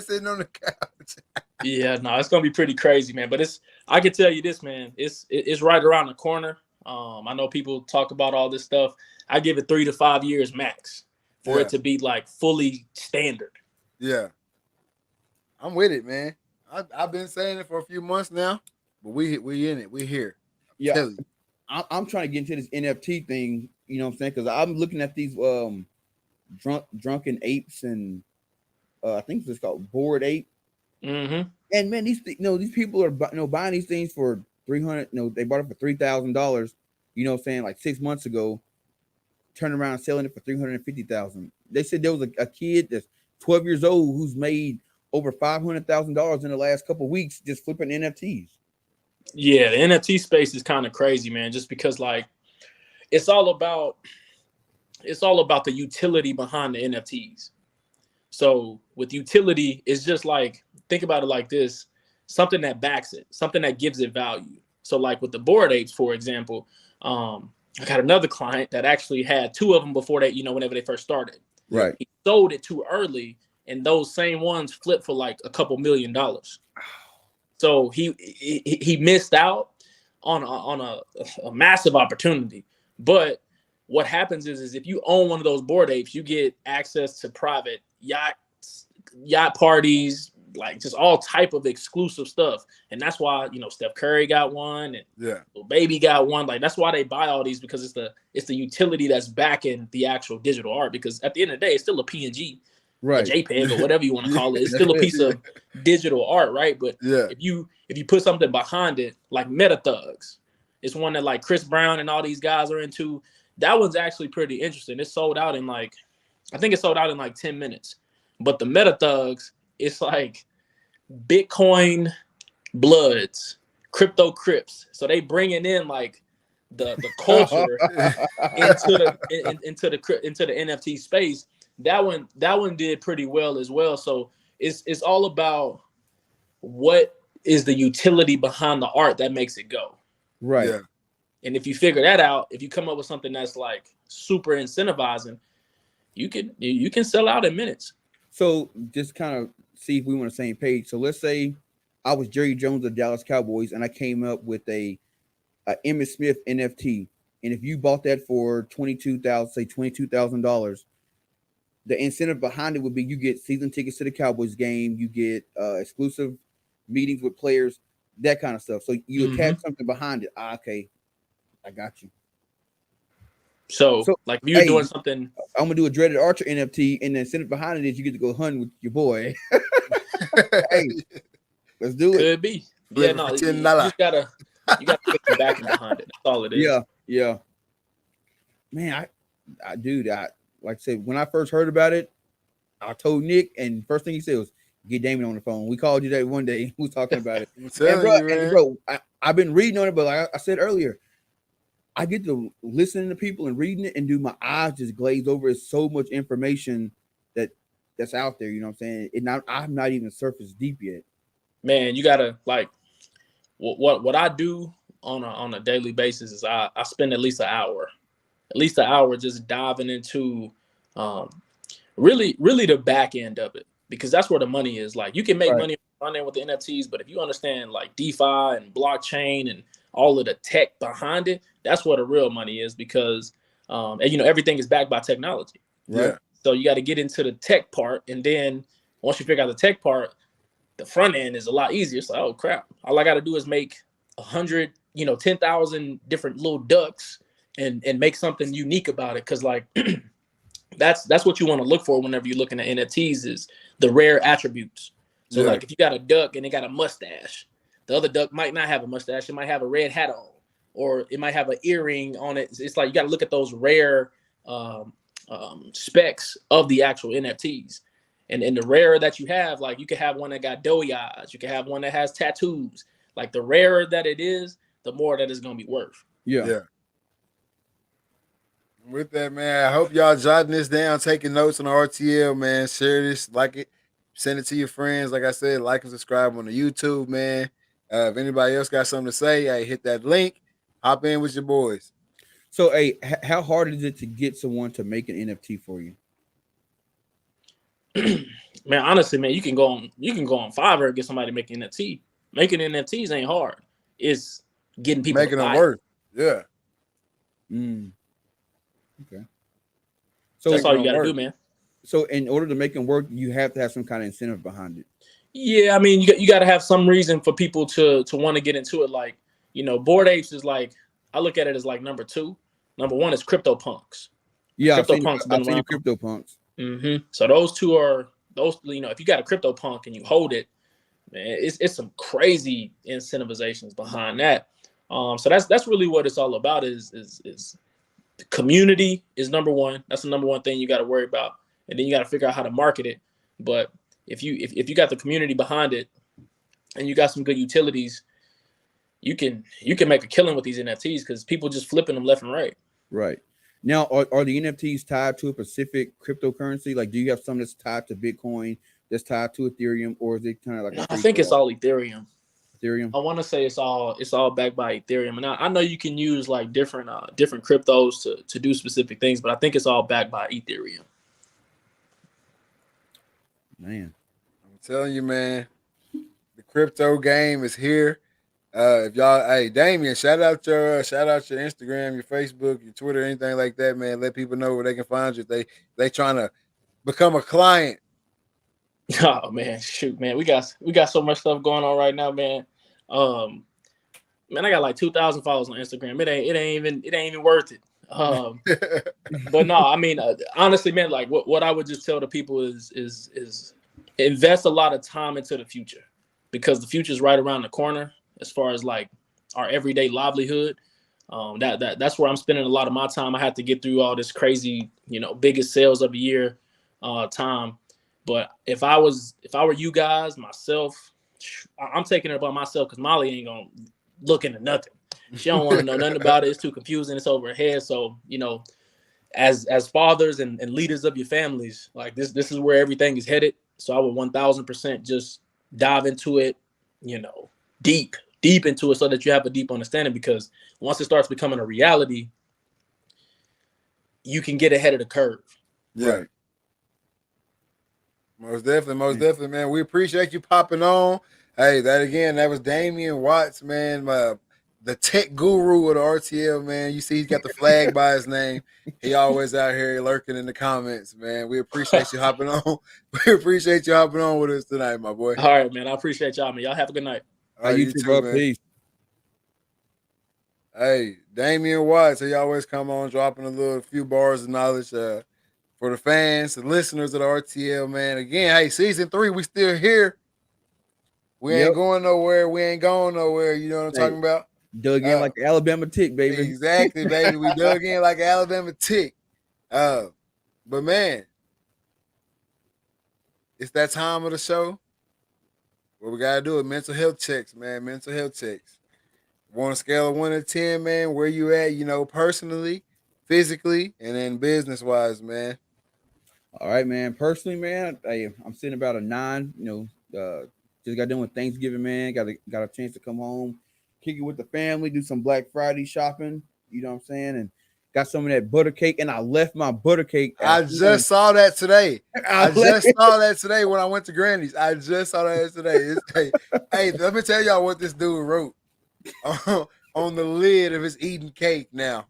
sitting on the couch. Yeah, no, it's gonna be pretty crazy, man. But I can tell you this, man, it's right around the corner. I know people talk about all this stuff. I give it 3 to 5 years max for it to be like fully standard. Yeah. I'm with it, man. I've been saying it for a few months now, but we in it. We here. Yeah, I'm trying to get into this NFT thing. You know what I'm saying? Because I'm looking at these drunken apes and I think it's called Bored Ape. Mm-hmm. And man, these people are buying these things for $300. They bought it for $3,000. You know what I'm saying? Like 6 months ago, turning around selling it for $350,000. They said there was a kid that's 12 years old who's made over $500,000 in the last couple of weeks just flipping NFTs. Yeah, the NFT space is kind of crazy, man, just because like it's all about the utility behind the NFTs. So with utility, it's just like, think about it like this, something that backs it, something that gives it value. So like with the Bored Apes, for example, I got another client that actually had 2 of them before they, whenever they first started. Right. He sold it too early. And those same ones flipped for like a couple $1 million. So he missed out on a massive opportunity. But what happens is if you own one of those Bored Apes, you get access to private yacht parties, like just all type of exclusive stuff. And that's why Steph Curry got one and Lil Baby got one. Like that's why they buy all these, because it's the utility that's backing the actual digital art. Because at the end of the day, it's still a PNG. Right, a JPEG or whatever you want to call it. It's still a piece of digital art, right? But if you put something behind it, like Meta Thugs, it's one that like Chris Brown and all these guys are into. that one's actually pretty interesting. It sold out in like, I think it sold out in like 10 minutes. But the Meta Thugs, it's like Bitcoin Bloods, Crypto Crips. So they bringing in like the culture into the NFT space. That one did pretty well as well. So it's all about what is the utility behind the art that makes it go. Right. Yeah. And if you figure that out, if you come up with something that's like super incentivizing, you can sell out in minutes. So just kind of see if we were on the same page. So let's say I was Jerry Jones of the Dallas Cowboys and I came up with a Emmitt Smith NFT. And if you bought that for $22,000, the incentive behind it would be you get season tickets to the Cowboys game, you get exclusive meetings with players, that kind of stuff. So you attach something behind it. Okay, I got you. So like you're doing something. I'm gonna do a Dreaded Archer NFT, and the incentive behind it is you get to go hunting with your boy. Hey, let's do it. Could be. Yeah, no, you just gotta put the backing behind it. That's all it is. Yeah. Man, I like I said, when I first heard about it, I told Nick, and first thing he said was, "Get Damon on the phone." We called you that one day. We was talking about it. Bro, I've been reading on it, but like I said earlier, I get to listening to people and reading it, and my eyes just glaze over. It's so much information that's out there. You know what I'm saying? I'm not even surface deep yet. Man, you gotta like what I do on a daily basis is I spend at least an hour just diving into really the back end of it, because that's where the money is. Like you can make money on the front end with the NFTs, but if you understand like DeFi and blockchain and all of the tech behind it, that's where the real money is, because and everything is backed by technology. Right. Yeah. So you got to get into the tech part, and then once you figure out the tech part, the front end is a lot easier. It's like, oh crap, all I got to do is make 100, 10,000 different little ducks and make something unique about it. Cause like that's what you want to look for whenever you're looking at NFTs, is the rare attributes. So like if you got a duck and it got a mustache, the other duck might not have a mustache. It might have a red hat on, or it might have an earring on it. It's like you got to look at those rare specs of the actual NFTs. And the rarer that you have, like you could have one that got doughy eyes, you could have one that has tattoos. Like the rarer that it is, the more that it's gonna be worth. Yeah. With that, man, I hope y'all jotting this down, taking notes on the RTL, man. Share this, like it, send it to your friends. Like I said, like and subscribe on the YouTube, man. If anybody else got something to say, hey, hit that link. Hop in with your boys. So, hey, how hard is it to get someone to make an NFT for you? Man, honestly, man, you can go on Fiverr and get somebody to make an NFT. Making NFTs ain't hard. It's getting people making them work. Yeah. Okay. So that's all you gotta do, man. So in order to make them work, you have to have some kind of incentive behind it. Yeah, I mean, you got to have some reason for people to want to get into it. Like, Bored Apes is like, I look at it as like number 2. Number 1 is CryptoPunks. Yeah, CryptoPunks I've seen CryptoPunks. So those two are those. If you got a CryptoPunk and you hold it, man, it's some crazy incentivizations behind that. So that's really what it's all about. Is the community is number 1. That's the number 1 thing you got to worry about, and then you got to figure out how to market it. But if you got the community behind it, and you got some good utilities, you can make a killing with these NFTs, because people just flipping them left and right. Right. Now, are the NFTs tied to a specific cryptocurrency? Like, do you have some that's tied to Bitcoin, that's tied to Ethereum, or is it kind of like? I think it's all Ethereum. Ethereum. I want to say it's all backed by Ethereum, and I know you can use like different cryptos to do specific things, but I think it's all backed by Ethereum. Man, I'm telling you, man, the crypto game is here. If y'all, hey, Damien, shout out your Instagram, your Facebook, your Twitter, anything like that, man. Let people know where they can find you if they trying to become a client. Oh man, shoot, man, we got so much stuff going on right now, man. Man, I got like 2,000 followers on Instagram. It ain't even worth it. But no, I mean, honestly, man, like what I would just tell the people is invest a lot of time into the future, because the future is right around the corner as far as like our everyday livelihood. That's where I'm spending a lot of my time. I have to get through all this crazy, biggest sales of the year time. But if I were you guys, myself, I'm taking it upon myself because Molly ain't gonna look into nothing. She don't want to know nothing about it. It's too confusing. It's over her head. So, as fathers and leaders of your families, like this is where everything is headed. So I would 1000% just dive into it, deep into it so that you have a deep understanding, because once it starts becoming a reality, you can get ahead of the curve. Yeah. Right. Most definitely, man. We appreciate you popping on. Hey, that was Damian Watts, man. The tech guru of the RTL, man. You see he's got the flag by his name. He always out here lurking in the comments, man. We appreciate you hopping on. We appreciate you hopping on with us tonight, my boy. All right, man. I appreciate y'all, man. Y'all have a good night. All right, you too, bro. Peace. Hey, Damian Watts, he always come on dropping a few bars of knowledge for the fans, the listeners of the RTL, man. Again, hey, season 3, we still here. We ain't going nowhere. We ain't going nowhere. You know what I'm talking about? Dug in like an Alabama tick, baby. Exactly, baby. We dug in like an Alabama tick. But man, it's that time of the show where we gotta do it. Mental health checks, man. Mental health checks. On a scale of 1 to 10, man, where you at? Personally, physically, and then business wise, man. All right, man. Personally, man, I'm sitting about a 9. Just got done with Thanksgiving, man. Got a chance to come home, kick it with the family, do some Black Friday shopping. You know what I'm saying? And got some of that butter cake, and I left my butter cake. I just saw that today. I just saw that today when I went to Granny's. I just saw that today. Hey, let me tell y'all what this dude wrote on the lid of his eating cake now.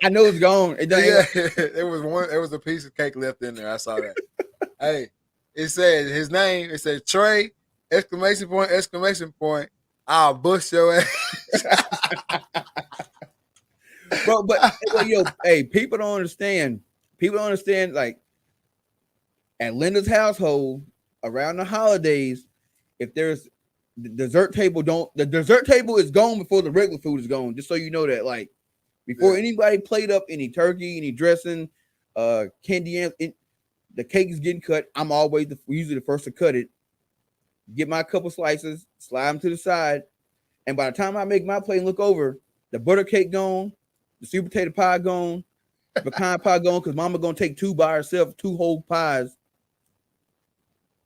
I know it's gone. There was a piece of cake left in there. I saw that. Hey, it said his name. It said Trey, ! I'll bust your ass. but yo, hey, people don't understand. Like at Linda's household around the holidays, if there's the dessert table is gone before the regular food is gone. Just so you know that, like, before anybody played up any turkey, any dressing, candy, the cake is getting cut. I'm usually the first to cut it. Get my couple slices, slide them to the side, and by the time I make my plate and look over, the butter cake gone, the sweet potato pie gone, pecan pie gone, because Mama gonna take 2 by herself, 2 whole pies,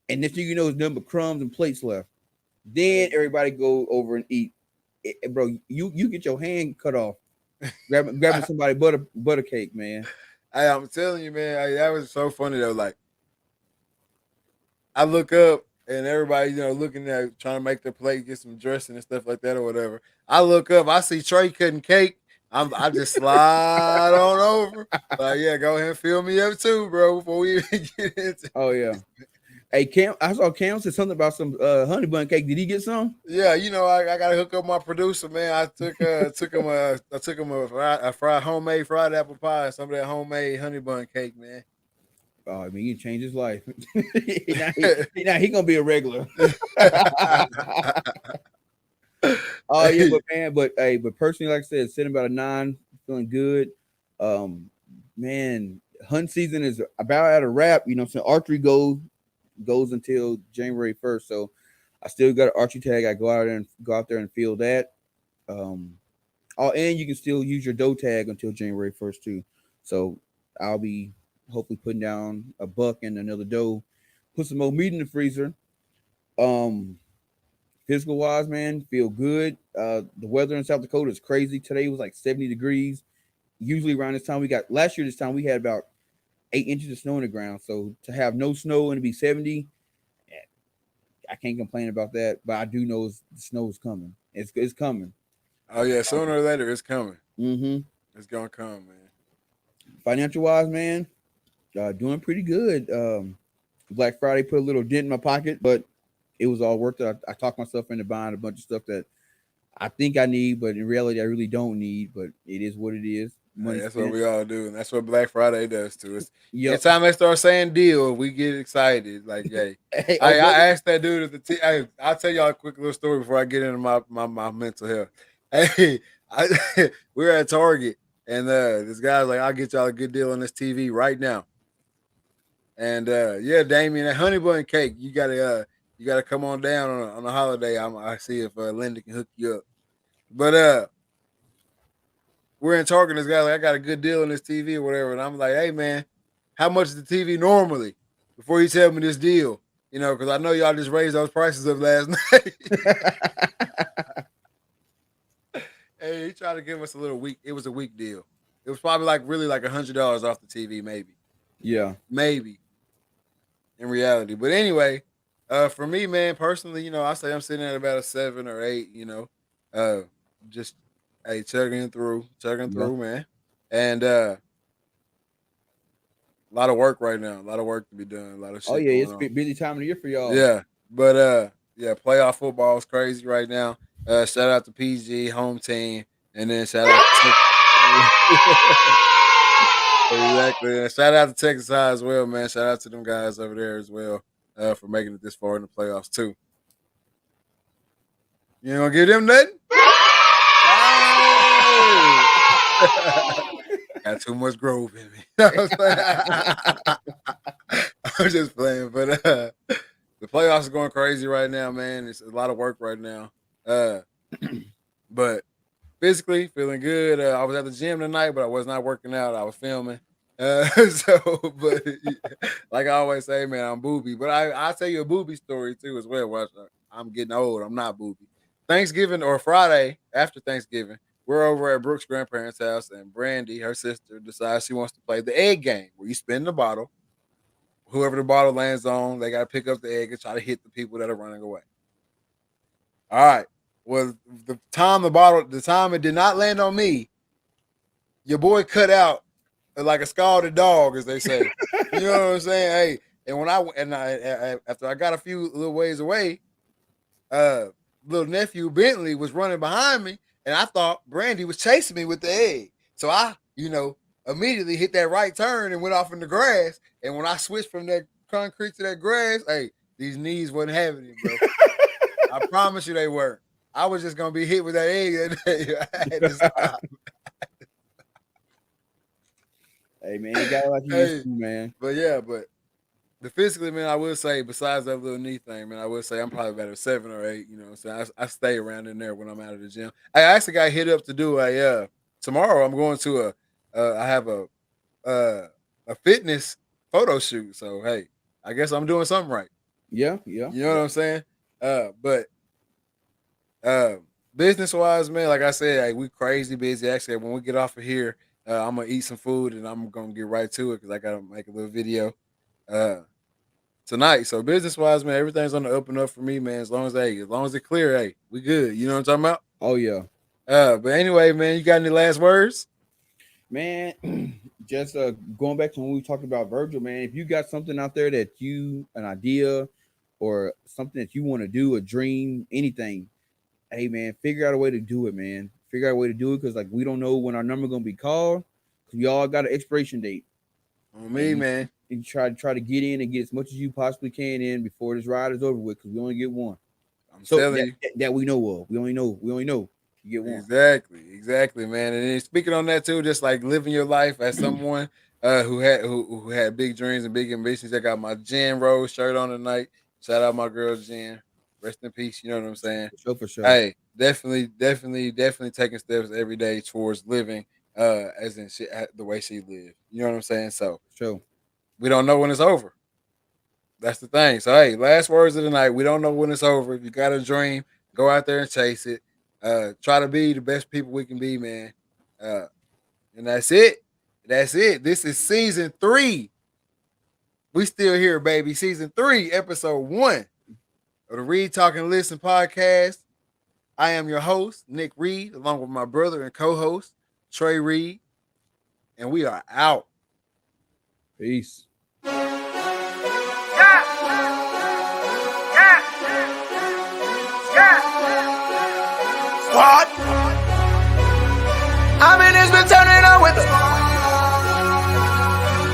and next thing you know, there's nothing but crumbs and plates left. Then everybody go over and eat. Bro, you get your hand cut off grabbing somebody butter cake, man. Hey, I'm telling you, man, that was so funny though. Like, I look up and everybody, looking at trying to make their plate, get some dressing and stuff like that or whatever. I look up, I see Trey cutting cake. I just slide on over. Like, yeah, go ahead and fill me up too, bro, before we even get into. Oh yeah. Hey, I saw Cam said something about some honey bun cake. Did he get some? Yeah, I gotta hook up my producer, man. I took him a homemade fried apple pie and some of that homemade honey bun cake, man. Oh, I mean, you changed his life. now he gonna be a regular. Oh yeah, but personally, like I said, sitting about a 9, feeling good. Man, hunt season is about at a wrap. So archery goes until January 1st. So I still got an archery tag. I go out there and field that. And you can still use your doe tag until January 1st too. So I'll be hopefully putting down a buck and another doe, put some more meat in the freezer. Physical wise, man, feel good. The weather in South Dakota is crazy. Today was like 70 degrees. Usually around this time last year this time we had about 8 inches of snow on the ground. So to have no snow and to be 70, I can't complain about that. But I do know the snow is coming. It's coming. Oh yeah, sooner or later it's coming. Mm-hmm. It's gonna come, man. Financial wise, man, doing pretty good. Black Friday put a little dent in my pocket, but it was all worth it. I talked myself into buying a bunch of stuff that I think I need, but in reality I really don't need. But it is what it is. Hey, that's what we all do, and that's what Black Friday does to us. Anytime they start saying deal, we get excited. Like, hey, I asked that dude at the I'll tell y'all a quick little story before I get into my mental health. Hey, We were at Target, and this guy's like, "I'll get y'all a good deal on this TV right now." And yeah, Damien, that honey bun cake, you gotta come on down on a holiday. I see if Linda can hook you up. But we're in Target. This guy like, I got a good deal on this TV or whatever, and I'm like, hey man, how much is the TV normally? Before you tell me this deal, you know, because I know y'all just raised those prices up last night. Hey, he tried to give us a little weak. It was a weak deal. It was probably really like $100 off the TV, maybe. Yeah, maybe. In reality, but anyway, for me, man, personally, you know, I say I'm sitting at about a 7 or 8. You know, just chugging through, man, and a lot of work right now. A lot of work to be done. A lot of shit. Oh yeah, it's a busy time of the year for y'all. Yeah, but yeah, playoff football is crazy right now. Shout out to PG, home team, and then shout out to exactly. And shout out to Texas High as well, man. Shout out to them guys over there as well for making it this far in the playoffs too. You ain't gonna give them nothing? Got too much Grove in me. I'm just playing, but the playoffs are going crazy right now, man. It's a lot of work right now. But physically feeling good. I was at the gym tonight, but I was not working out. I was filming. But like I always say, man, I'm booby. But I'll tell you a booby story too as well. Watch, I'm getting old. I'm not booby. Thanksgiving or Friday after Thanksgiving, we're over at Brooke's grandparents' house, and Brandy, her sister, decides she wants to play the egg game where you spin the bottle. Whoever the bottle lands on, they got to pick up the egg and try to hit the people that are running away. All right. Well, the time it did not land on me, your boy cut out like a scalded dog, as they say. You know what I'm saying? Hey, and when I after I got a few little ways away, little nephew Bentley was running behind me, and I thought Brandy was chasing me with the egg. So I, immediately hit that right turn and went off in the grass. And when I switched from that concrete to that grass, hey, these knees wasn't having it, bro. I promise you they weren't. I was just gonna be hit with that egg that day. I had to stop. Hey man, you got like you used to, man. But the physically, man, I will say, besides that little knee thing, man, I will say I'm probably about a 7 or 8. So I stay around in there when I'm out of the gym. I actually got hit up to do tomorrow. I'm going to I have a fitness photo shoot. So hey, I guess I'm doing something right. Yeah. You know what I'm saying? But business wise, man, like I said, hey, we crazy busy. Actually, when we get off of here, I'm gonna eat some food and I'm gonna get right to it because I gotta make a little video tonight. So business wise, man, everything's on the up and up for me, man. As long as it's clear, hey, we good. You know what I'm talking about? Oh yeah. But anyway, man, you got any last words? Man, just going back to when we talked about Virgil, man, if you got something out there that an idea or something that you want to do, a dream, anything, hey man, figure out a way to do it, man. Figure out a way to do it, because like we don't know when our number gonna be called. We all got an expiration date. On me, man. And try to get in and get as much as you possibly can in before this ride is over with, because we only get one. I'm telling you that we know of. We only know you get one. Exactly, man. And then speaking on that too, just like living your life as someone who had big dreams and big ambitions. I got my Jen Rose shirt on tonight. Shout out my girl Jen. Rest in peace. You know what I'm saying? For sure. Hey, definitely taking steps every day towards living as in the way she lived. You know what I'm saying? So sure. We don't know when it's over. That's the thing. So hey, last words of the night. We don't know when it's over. If you got a dream, go out there and chase it. Try to be the best people we can be, man. And that's it. This is season 3. We still here, baby. Season 3, episode 1 of the Read, Talk, and Listen podcast. I am your host, Nick Reed, along with my brother and co-host, Trey Reed. And we are out. Peace. What? I mean, it's been turning on with her.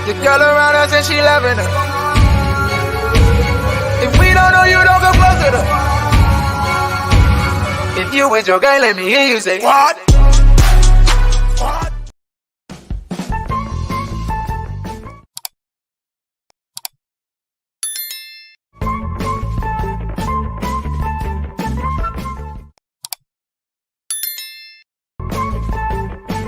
The girl around us and she loving her. If we don't know you, don't come close to her. If you with your guy, let me hear you say, what? Fuck.